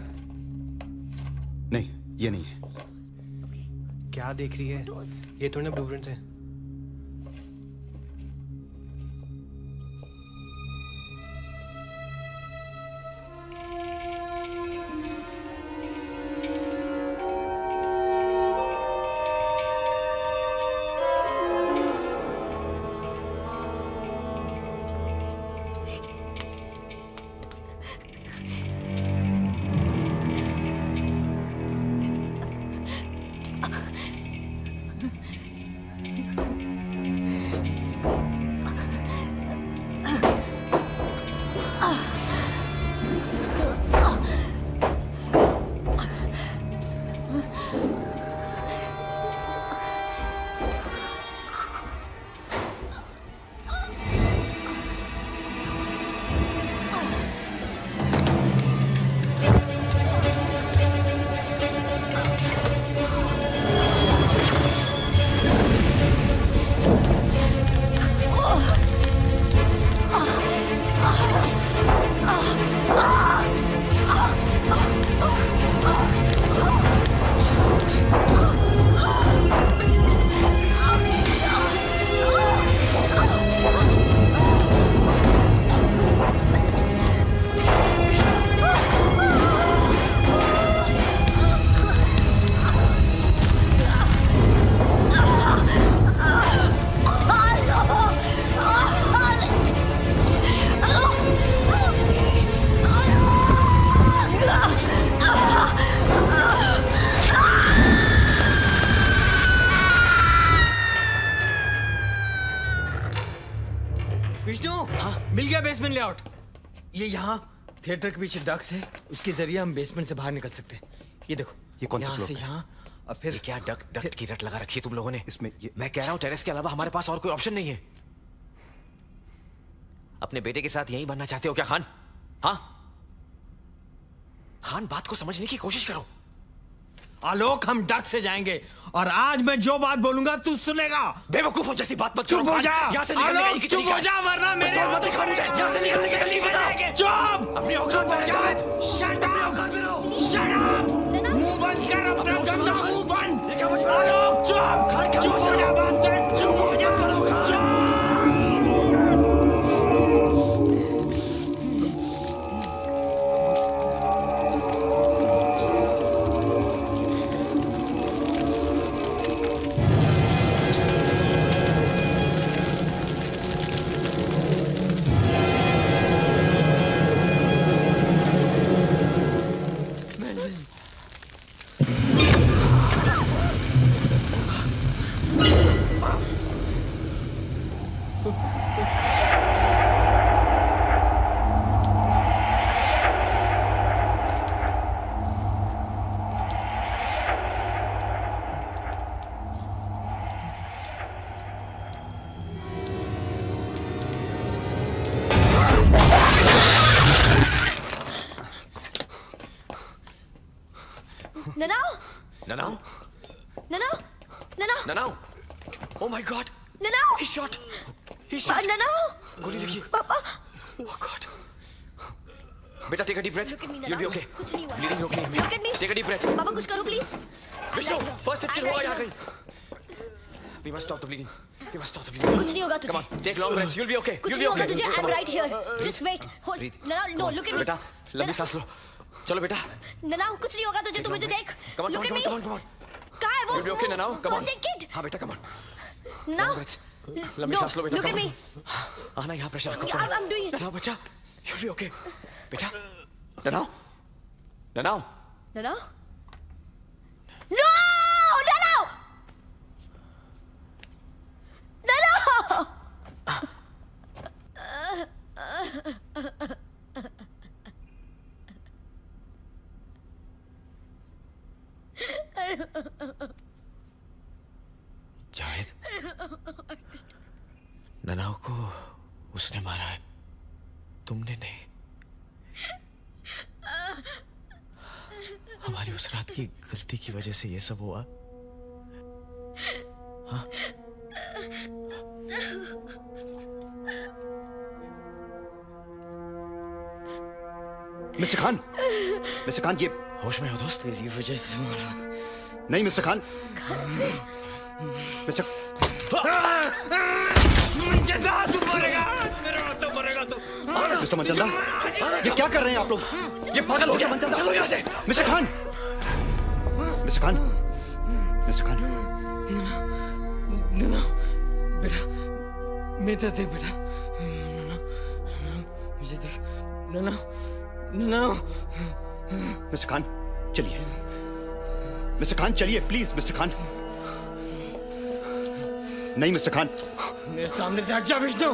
नहीं, ये नहीं है। क्या देख रही है? ये थोड़ी ना ब्लूप्रिंट्स है। Basement layout. ये यहाँ थिएटर के पीछे डक्स है, उसके जरिए हम बेसमेंट से बाहर निकल सकते हैं। ये देखो, ये कौन सा यहाँ से ब्लॉक है? यहाँ और फिर क्या डक्ट की रट लगा रखी है तुम लोगों ने इसमें? मैं कह रहा हूँ टेरेस के अलावा हमारे पास और कोई ऑप्शन नहीं है। अपने बेटे के साथ यहीं बनना चाहते हो क्या खान? हाँ खान, बात को समझने की कोशिश करो। आलोक, हम डक से जाएंगे और आज मैं जो बात बोलूंगा तू सुनेगा। बेवकूफों जैसी बात मत चुप हो जा। यहाँ से निकलने का चुप हो जा वरना मेरे मत दिखा मुझे। यहाँ से निकलने की तकलीफ बता। चुप। अपनी औकात में रहो। Shut up. Shut up. मुंह बंद कर अपना गंदा मुंह बंद। आलोक चुप। चुप हो जा बास्टर्ड। चुप हो जा। चुप। Nanao! Oh my God! Nanao! He's shot! He's shot! Nanao! गोली लगी। पापा! Oh God! बेटा take a deep breath. Look at me, You'll be Nanao. okay. कुछ नहीं हुआ। Bleeding रोकनी है हमें। Look at me. Take a deep breath. पापा कुछ करो please. Vishnu, first aid kit होगा यहाँ कहीं। We must stop the bleeding. We must stop the bleeding. कुछ नहीं होगा तुझे। Come on, take long breaths. You'll be okay. कुछ You'll नहीं be होगा okay. तुझे. Come I'm on. right here. Just wait. Hold. Breathe. Nanao, no, look at me. बेटा, लंबी सांस लो। चलो बेटा। Nanao, कुछ नहीं होगा तुझे. तू मुझे देख. Come on, Look come at on, me. come on, come on. कहाँ है वो? You'll be okay, Nanao. Come on. First aid kit. हाँ बेटा, come on. Nanao. लंबी सांस लो बेटा। Look at me. आना यहाँ प्रेशर रखो। I'm doing it. ननाओ बच्चा, you'll be okay. बेटा, ननाओ, ननाओ। ननाओ? No! ननाओ! ननाओ! जावेद, ननाओ को उसने मारा है, तुमने नहीं। हमारी उस रात की गलती की वजह से ये सब हुआ। हाँ? मिस्टर खान, मिस्टर खान, ये होश में हो दोस्त? तेरी वजह से मारा। नहीं मिस्टर खान, मिस्टर मंचंदा, तू मरेगा, तो मरेगा तू। मिस्टर मंचंदा, ये क्या कर रहे हैं आप लोग? ये पागल हो गया मंचंदा। चलो यहाँ से। Mister Khan, mister Khan, mister Khan. नना, बेटा, मेरा देख बेटा। नना, मुझे देख। नना, नना। मिस्टर खान, चलिए। मिस्टर खान, चलिए प्लीज मिस्टर खान। नहीं मिस्टर खान, मेरे सामने से हट जा विष्णु।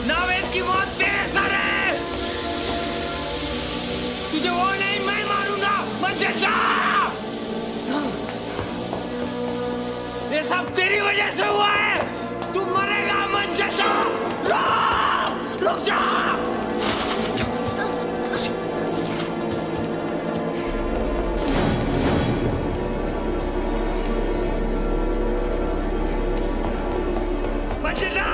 नावेद की मौत तेरे सर है। तुझे वो नहीं, मैं मारूंगा मंचंदा। ये सब तेरी वजह से हुआ है। तू मरेगा मंचंदा। रुक जा। मंचंदा,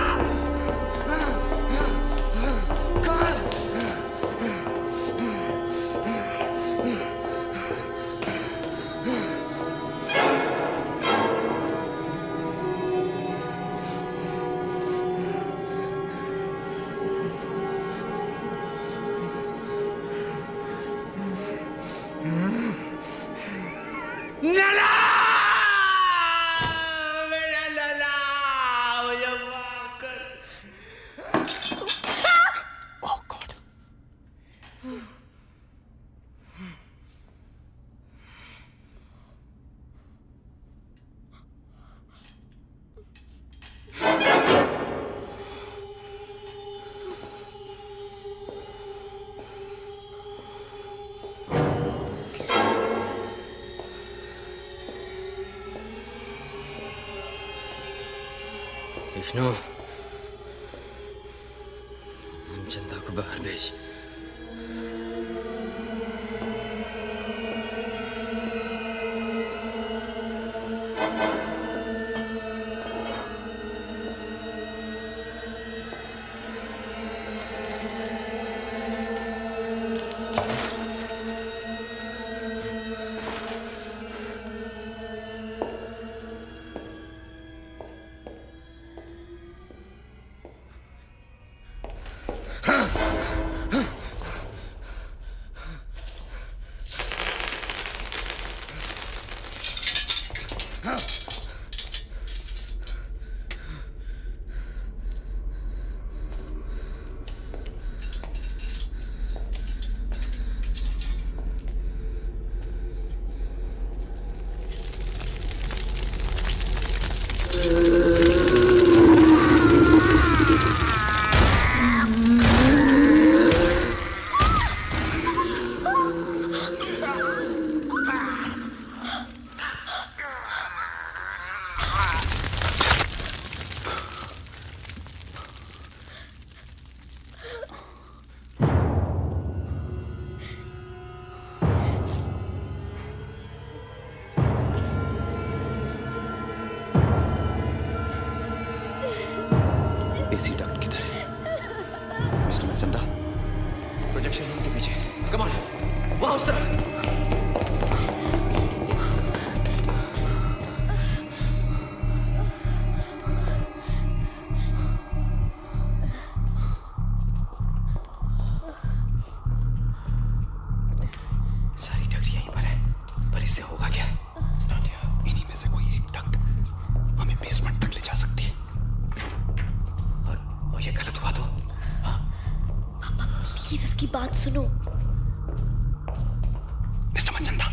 विष्णु, मंचंदा को बाहर भेज। एसी डक्ट किधर है? मिस्टर मंचंदा, प्रोजेक्शन रूम के पीछे। कम ऑन, वहां उस तरफ। पर इससे होगा क्या? इन्हीं में से कोई एक डक्ट हमें बेसमेंट तक ले जा सकती है। और ये गलत हुआ तो? पापा प्लीज उसकी बात सुनो। मिस्टर मनचंदा,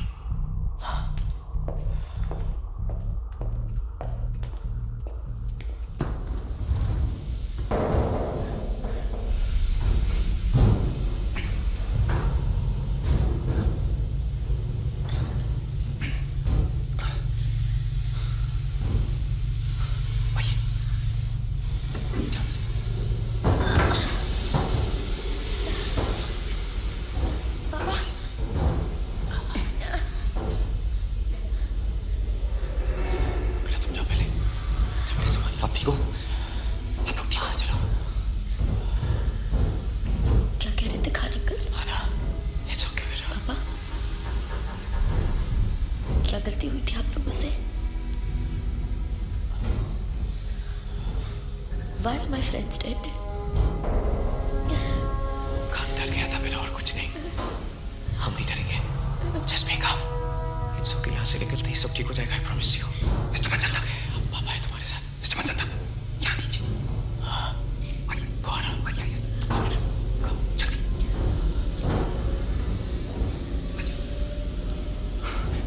आप ठीक हो? आप लोग ठीक हो? चलो। क्या कह रहे थे खाने का? आना, it's okay बेटा। पापा क्या गलती हुई थी आप लोगों से? Why are my friends dead? Khan डर गया था बेटा और कुछ नहीं। हम नहीं डरेंगे। Just be calm. It's okay, यहाँ से निकलते ही सब ठीक हो जाएगा। I promise you. Mister Manchanda, पापा है तुम्हारे साथ। मिस्टर मनचंदा, यहाँ नीचे। Go on, go on, go, जल्दी।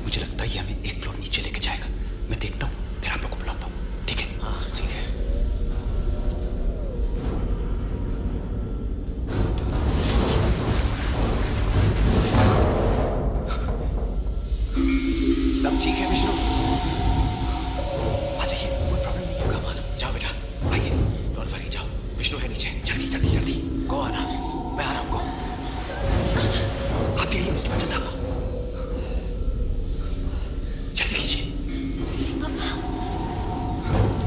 मुझे लगता है ये हमें एक फ्लोर नीचे लेके जाएगा। मैं देखता हूँ, फिर आप लोग को बुलाता हूँ। ठीक है? हाँ, ठीक है। सब ठीक है विष्णु? आ जाइए, कोई प्रॉब्लम नहीं है। कम आना, जाओ बेटा, आइए। डोंट वरी, जाओ। विष्णु है नीचे। जल्दी जल्दी जल्दी। गो आना, मैं आ रहा हूँ। गो। आप भी आइए मिस्टर मनचंदा। जल्दी कीजिए।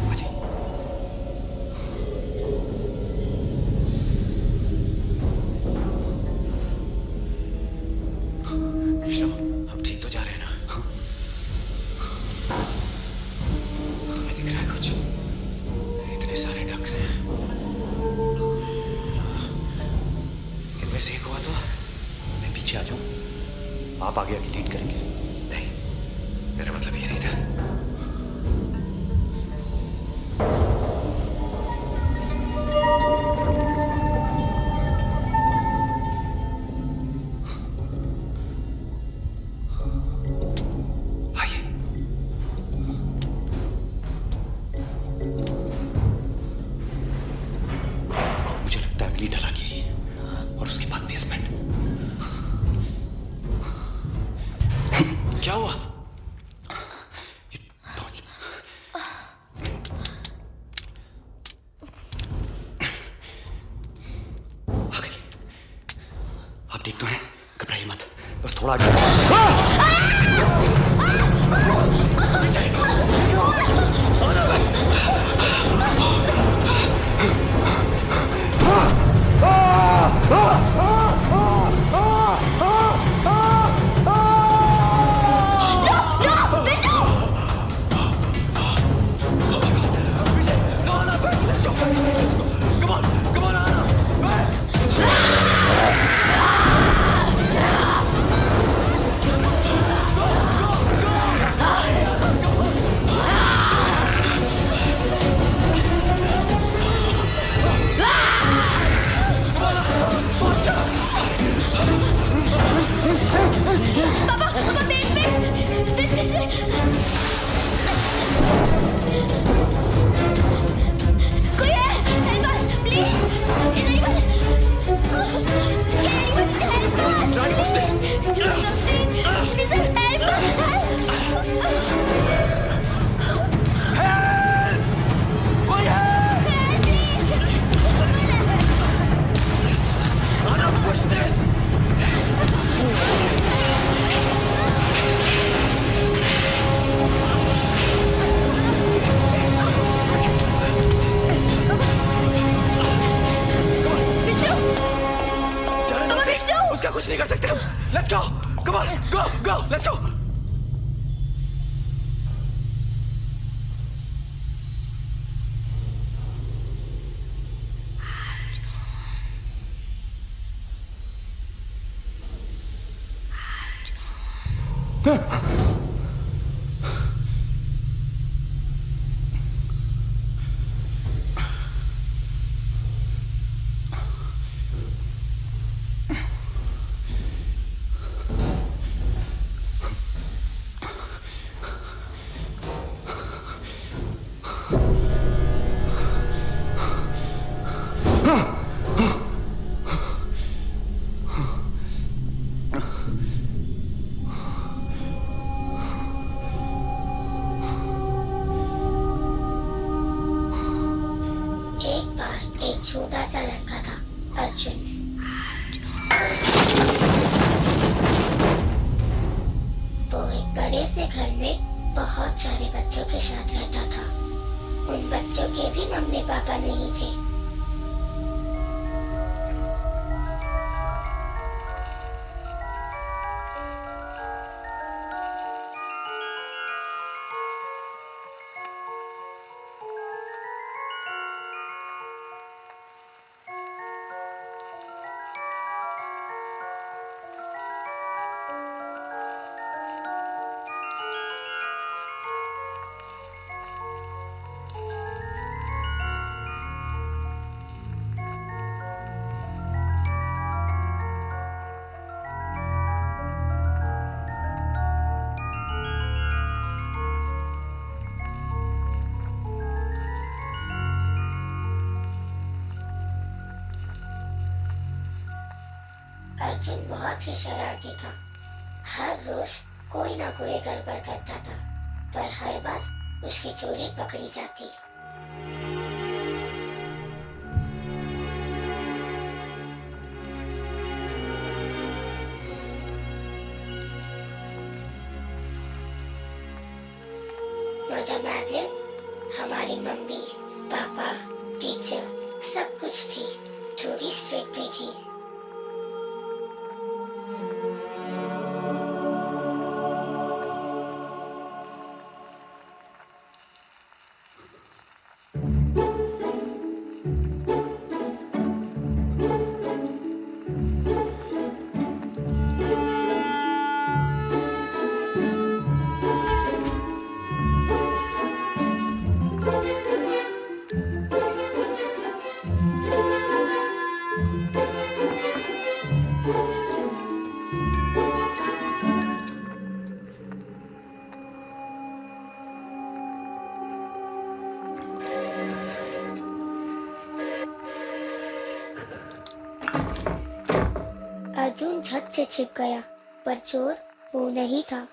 आ जाइए। विष्णु, हम ठीक तो जा रहे हैं ना? तुम्हें दिख रहा है कुछ? इतने सारे डक्स हैं। इनमें से एक हुआ तो मैं पीछे आ जाऊं, आप आगे आके लीड करेंगे। नहीं, मेरा मतलब ये नहीं था। मुझे लगता है अगली ढला की और उसके बाद बेसमेंट। क्या हुआ? आ गई। आप ठीक तो हैं? घबराइए मत, बस थोड़ा आगे। उसका कुछ नहीं कर सकते हम। Let's go, come on, go, let's go. Huh? छोटा सा लड़का था, अर्जुन। वो एक बड़े से घर में बहुत सारे बच्चों के साथ रहता था। उन बच्चों के भी मम्मी पापा नहीं थे। अर्जुन बहुत ही शरारती था। हर रोज कोई ना कोई गड़बड़ करता था, पर हर बार उसकी चोरी पकड़ी जाती। मदर मैडलिन हमारी मम्मी, पापा, टीचर सब कुछ थी। थोड़ी स्ट्रिक्ट भी थी। अर्जुन झट से छिप गया, पर चोर वो नहीं था।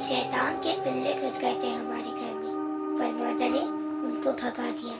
शैतान के पिल्ले घुस गए थे हमारे घर में, पर मदर ने उनको भगा दिया।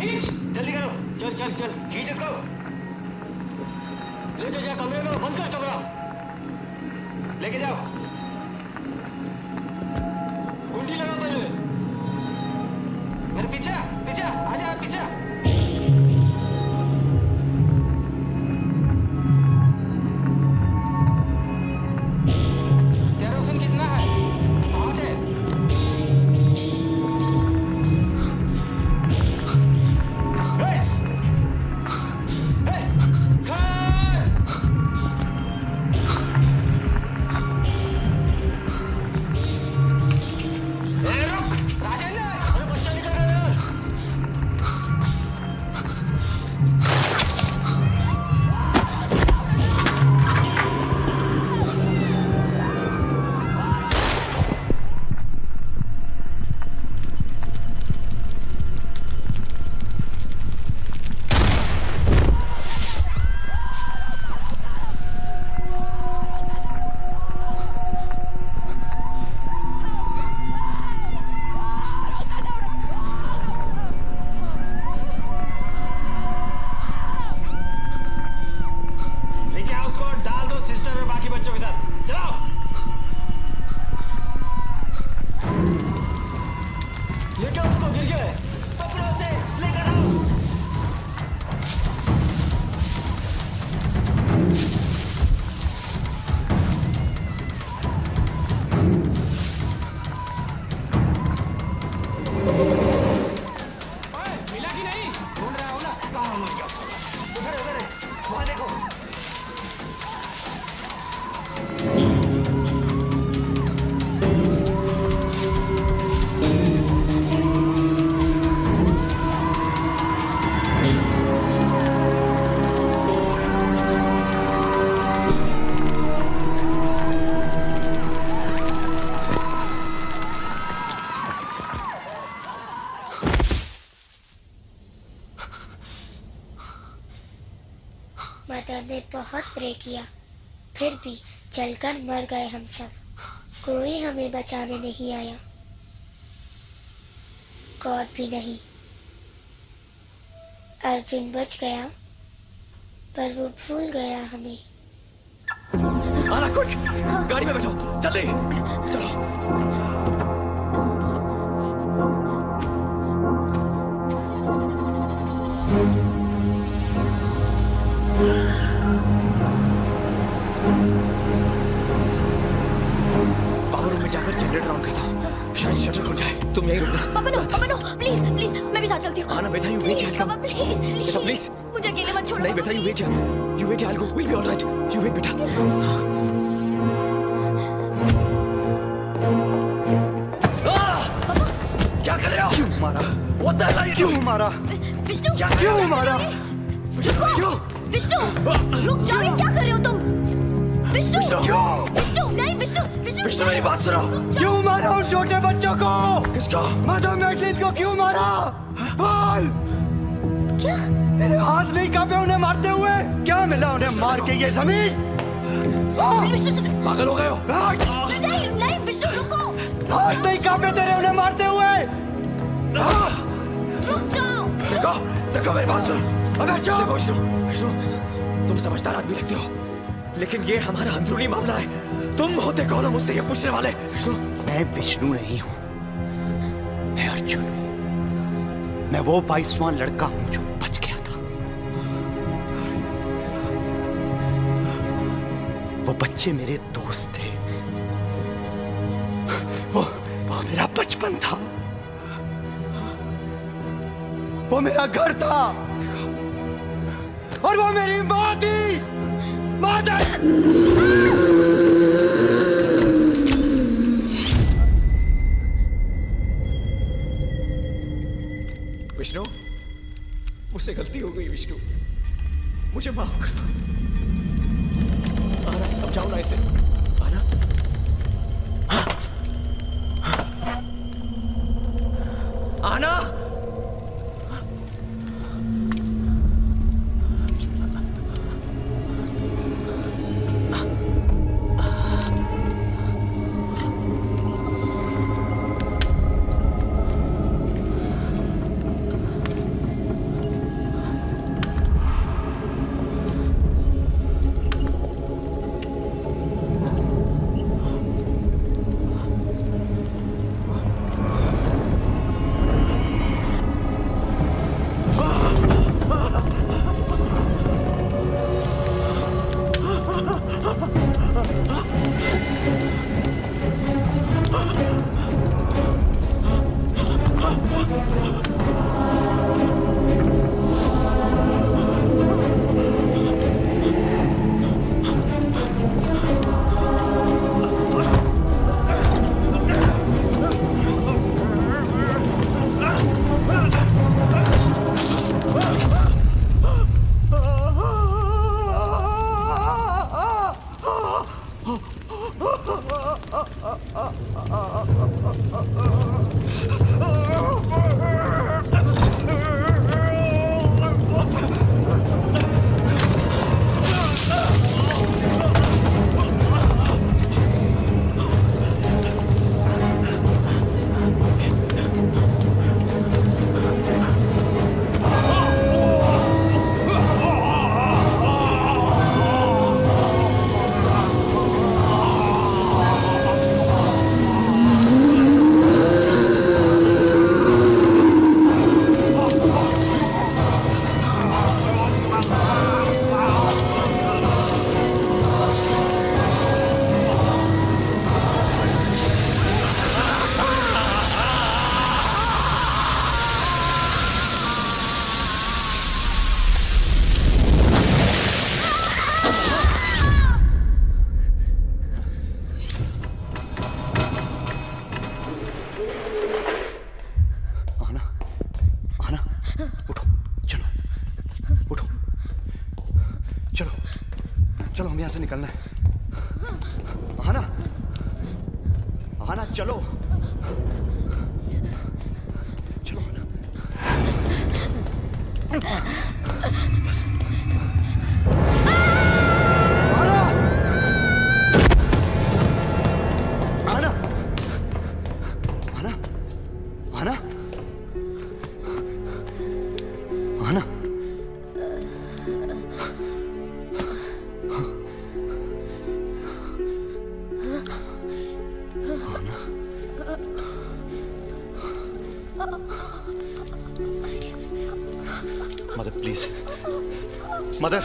खींच जल्दी करो। चल चल चल खींच इसको। लेके जा कमरे में, बंद कर कमरा। लेके जाओ। कुंडी लगा पहले। मेरे पीछे पीछे आ जा पीछे। केरोसिन कितना है? बहुत है। मदर ने बहुत प्रे किया, फिर भी जलकर मर गए हम सब। कोई हमें बचाने नहीं आया, गॉड भी नहीं। अर्जुन बच गया, पर वो भूल गया हमें। आना क्विक, गाड़ी में बैठो, जल्दी चलो। पावर रूम में जाकर जनरेटर ऑन करता हूँ, शायद शटर खुल जाए। तुम यहीं रुकना। पापा प्लीज प्लीज, मैं भी साथ चलती हूँ। आना बेटा, यू वेट हियर। पापा प्लीज बेटा प्लीज, मुझे अकेले मत छोड़ो। नहीं बेटा, you wait here. You wait here, I'll go. We'll be all right. You wait बेटा। क्या कर रहे हो? क्यों मारा? What the hell are you क्यों doing? मारा? विष्णु क्यों मारा? रुको विष्णु, रुक जाओ, ये क्या कर रहे हो तुम? विष्णु विष्णु नहीं, विष्णु विष्णु मेरी बात सुनो। क्यों मारा उन छोटे बच्चों को? किसको? मदर मैगलीन को क्यों मारा? बोल। क्या? तेरे हाथ नहीं कांपे उन्हें मारते हुए? क्या मिला उन्हें मार के ये जमीन? पागल हो गए हो? नहीं विष्णु रुको। हाथ नहीं कांपे तेरे उन्हें मारते हुए? रुक जाओ। देखो मेरी बात सुनो। अबे चुप। विष्णु, तुम समझदार आदमी लगते हो, लेकिन ये हमारा अंदरूनी मामला है। तुम होते कौन हो मुझसे ये पूछने वाले? विष्णु, मैं विष्णु नहीं हूँ, मैं अर्जुन हूँ। मैं वो बाईसवां लड़का हूँ जो बच गया था। वो बच्चे मेरे दोस्त थे, वो मेरा बचपन था, वो मेरा घर था, और वो मेरी माँ थी। विष्णु, मुझसे गलती हो गई विष्णु, मुझे माफ कर दो। आना, समझाओ ना इसे। आना, आना। चलो हम यहाँ से निकलना है। आना, आना, चलो चलो बस। आना, आना, आना, आना, आना। मदर प्लीज, मदर,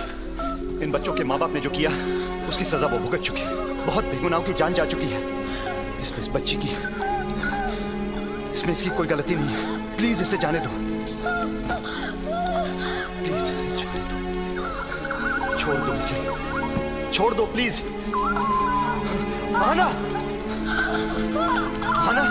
इन बच्चों के माँ बाप ने जो किया उसकी सजा वो भुगत चुके हैं। बहुत बेगुनाहों की जान जा चुकी है। इसमें इस बच्ची की, इसमें इसकी कोई गलती नहीं है। प्लीज इसे जाने दो, प्लीज इसे जाने दो, छोड़ दो इसे, छोड़ दो प्लीज। आना, आना,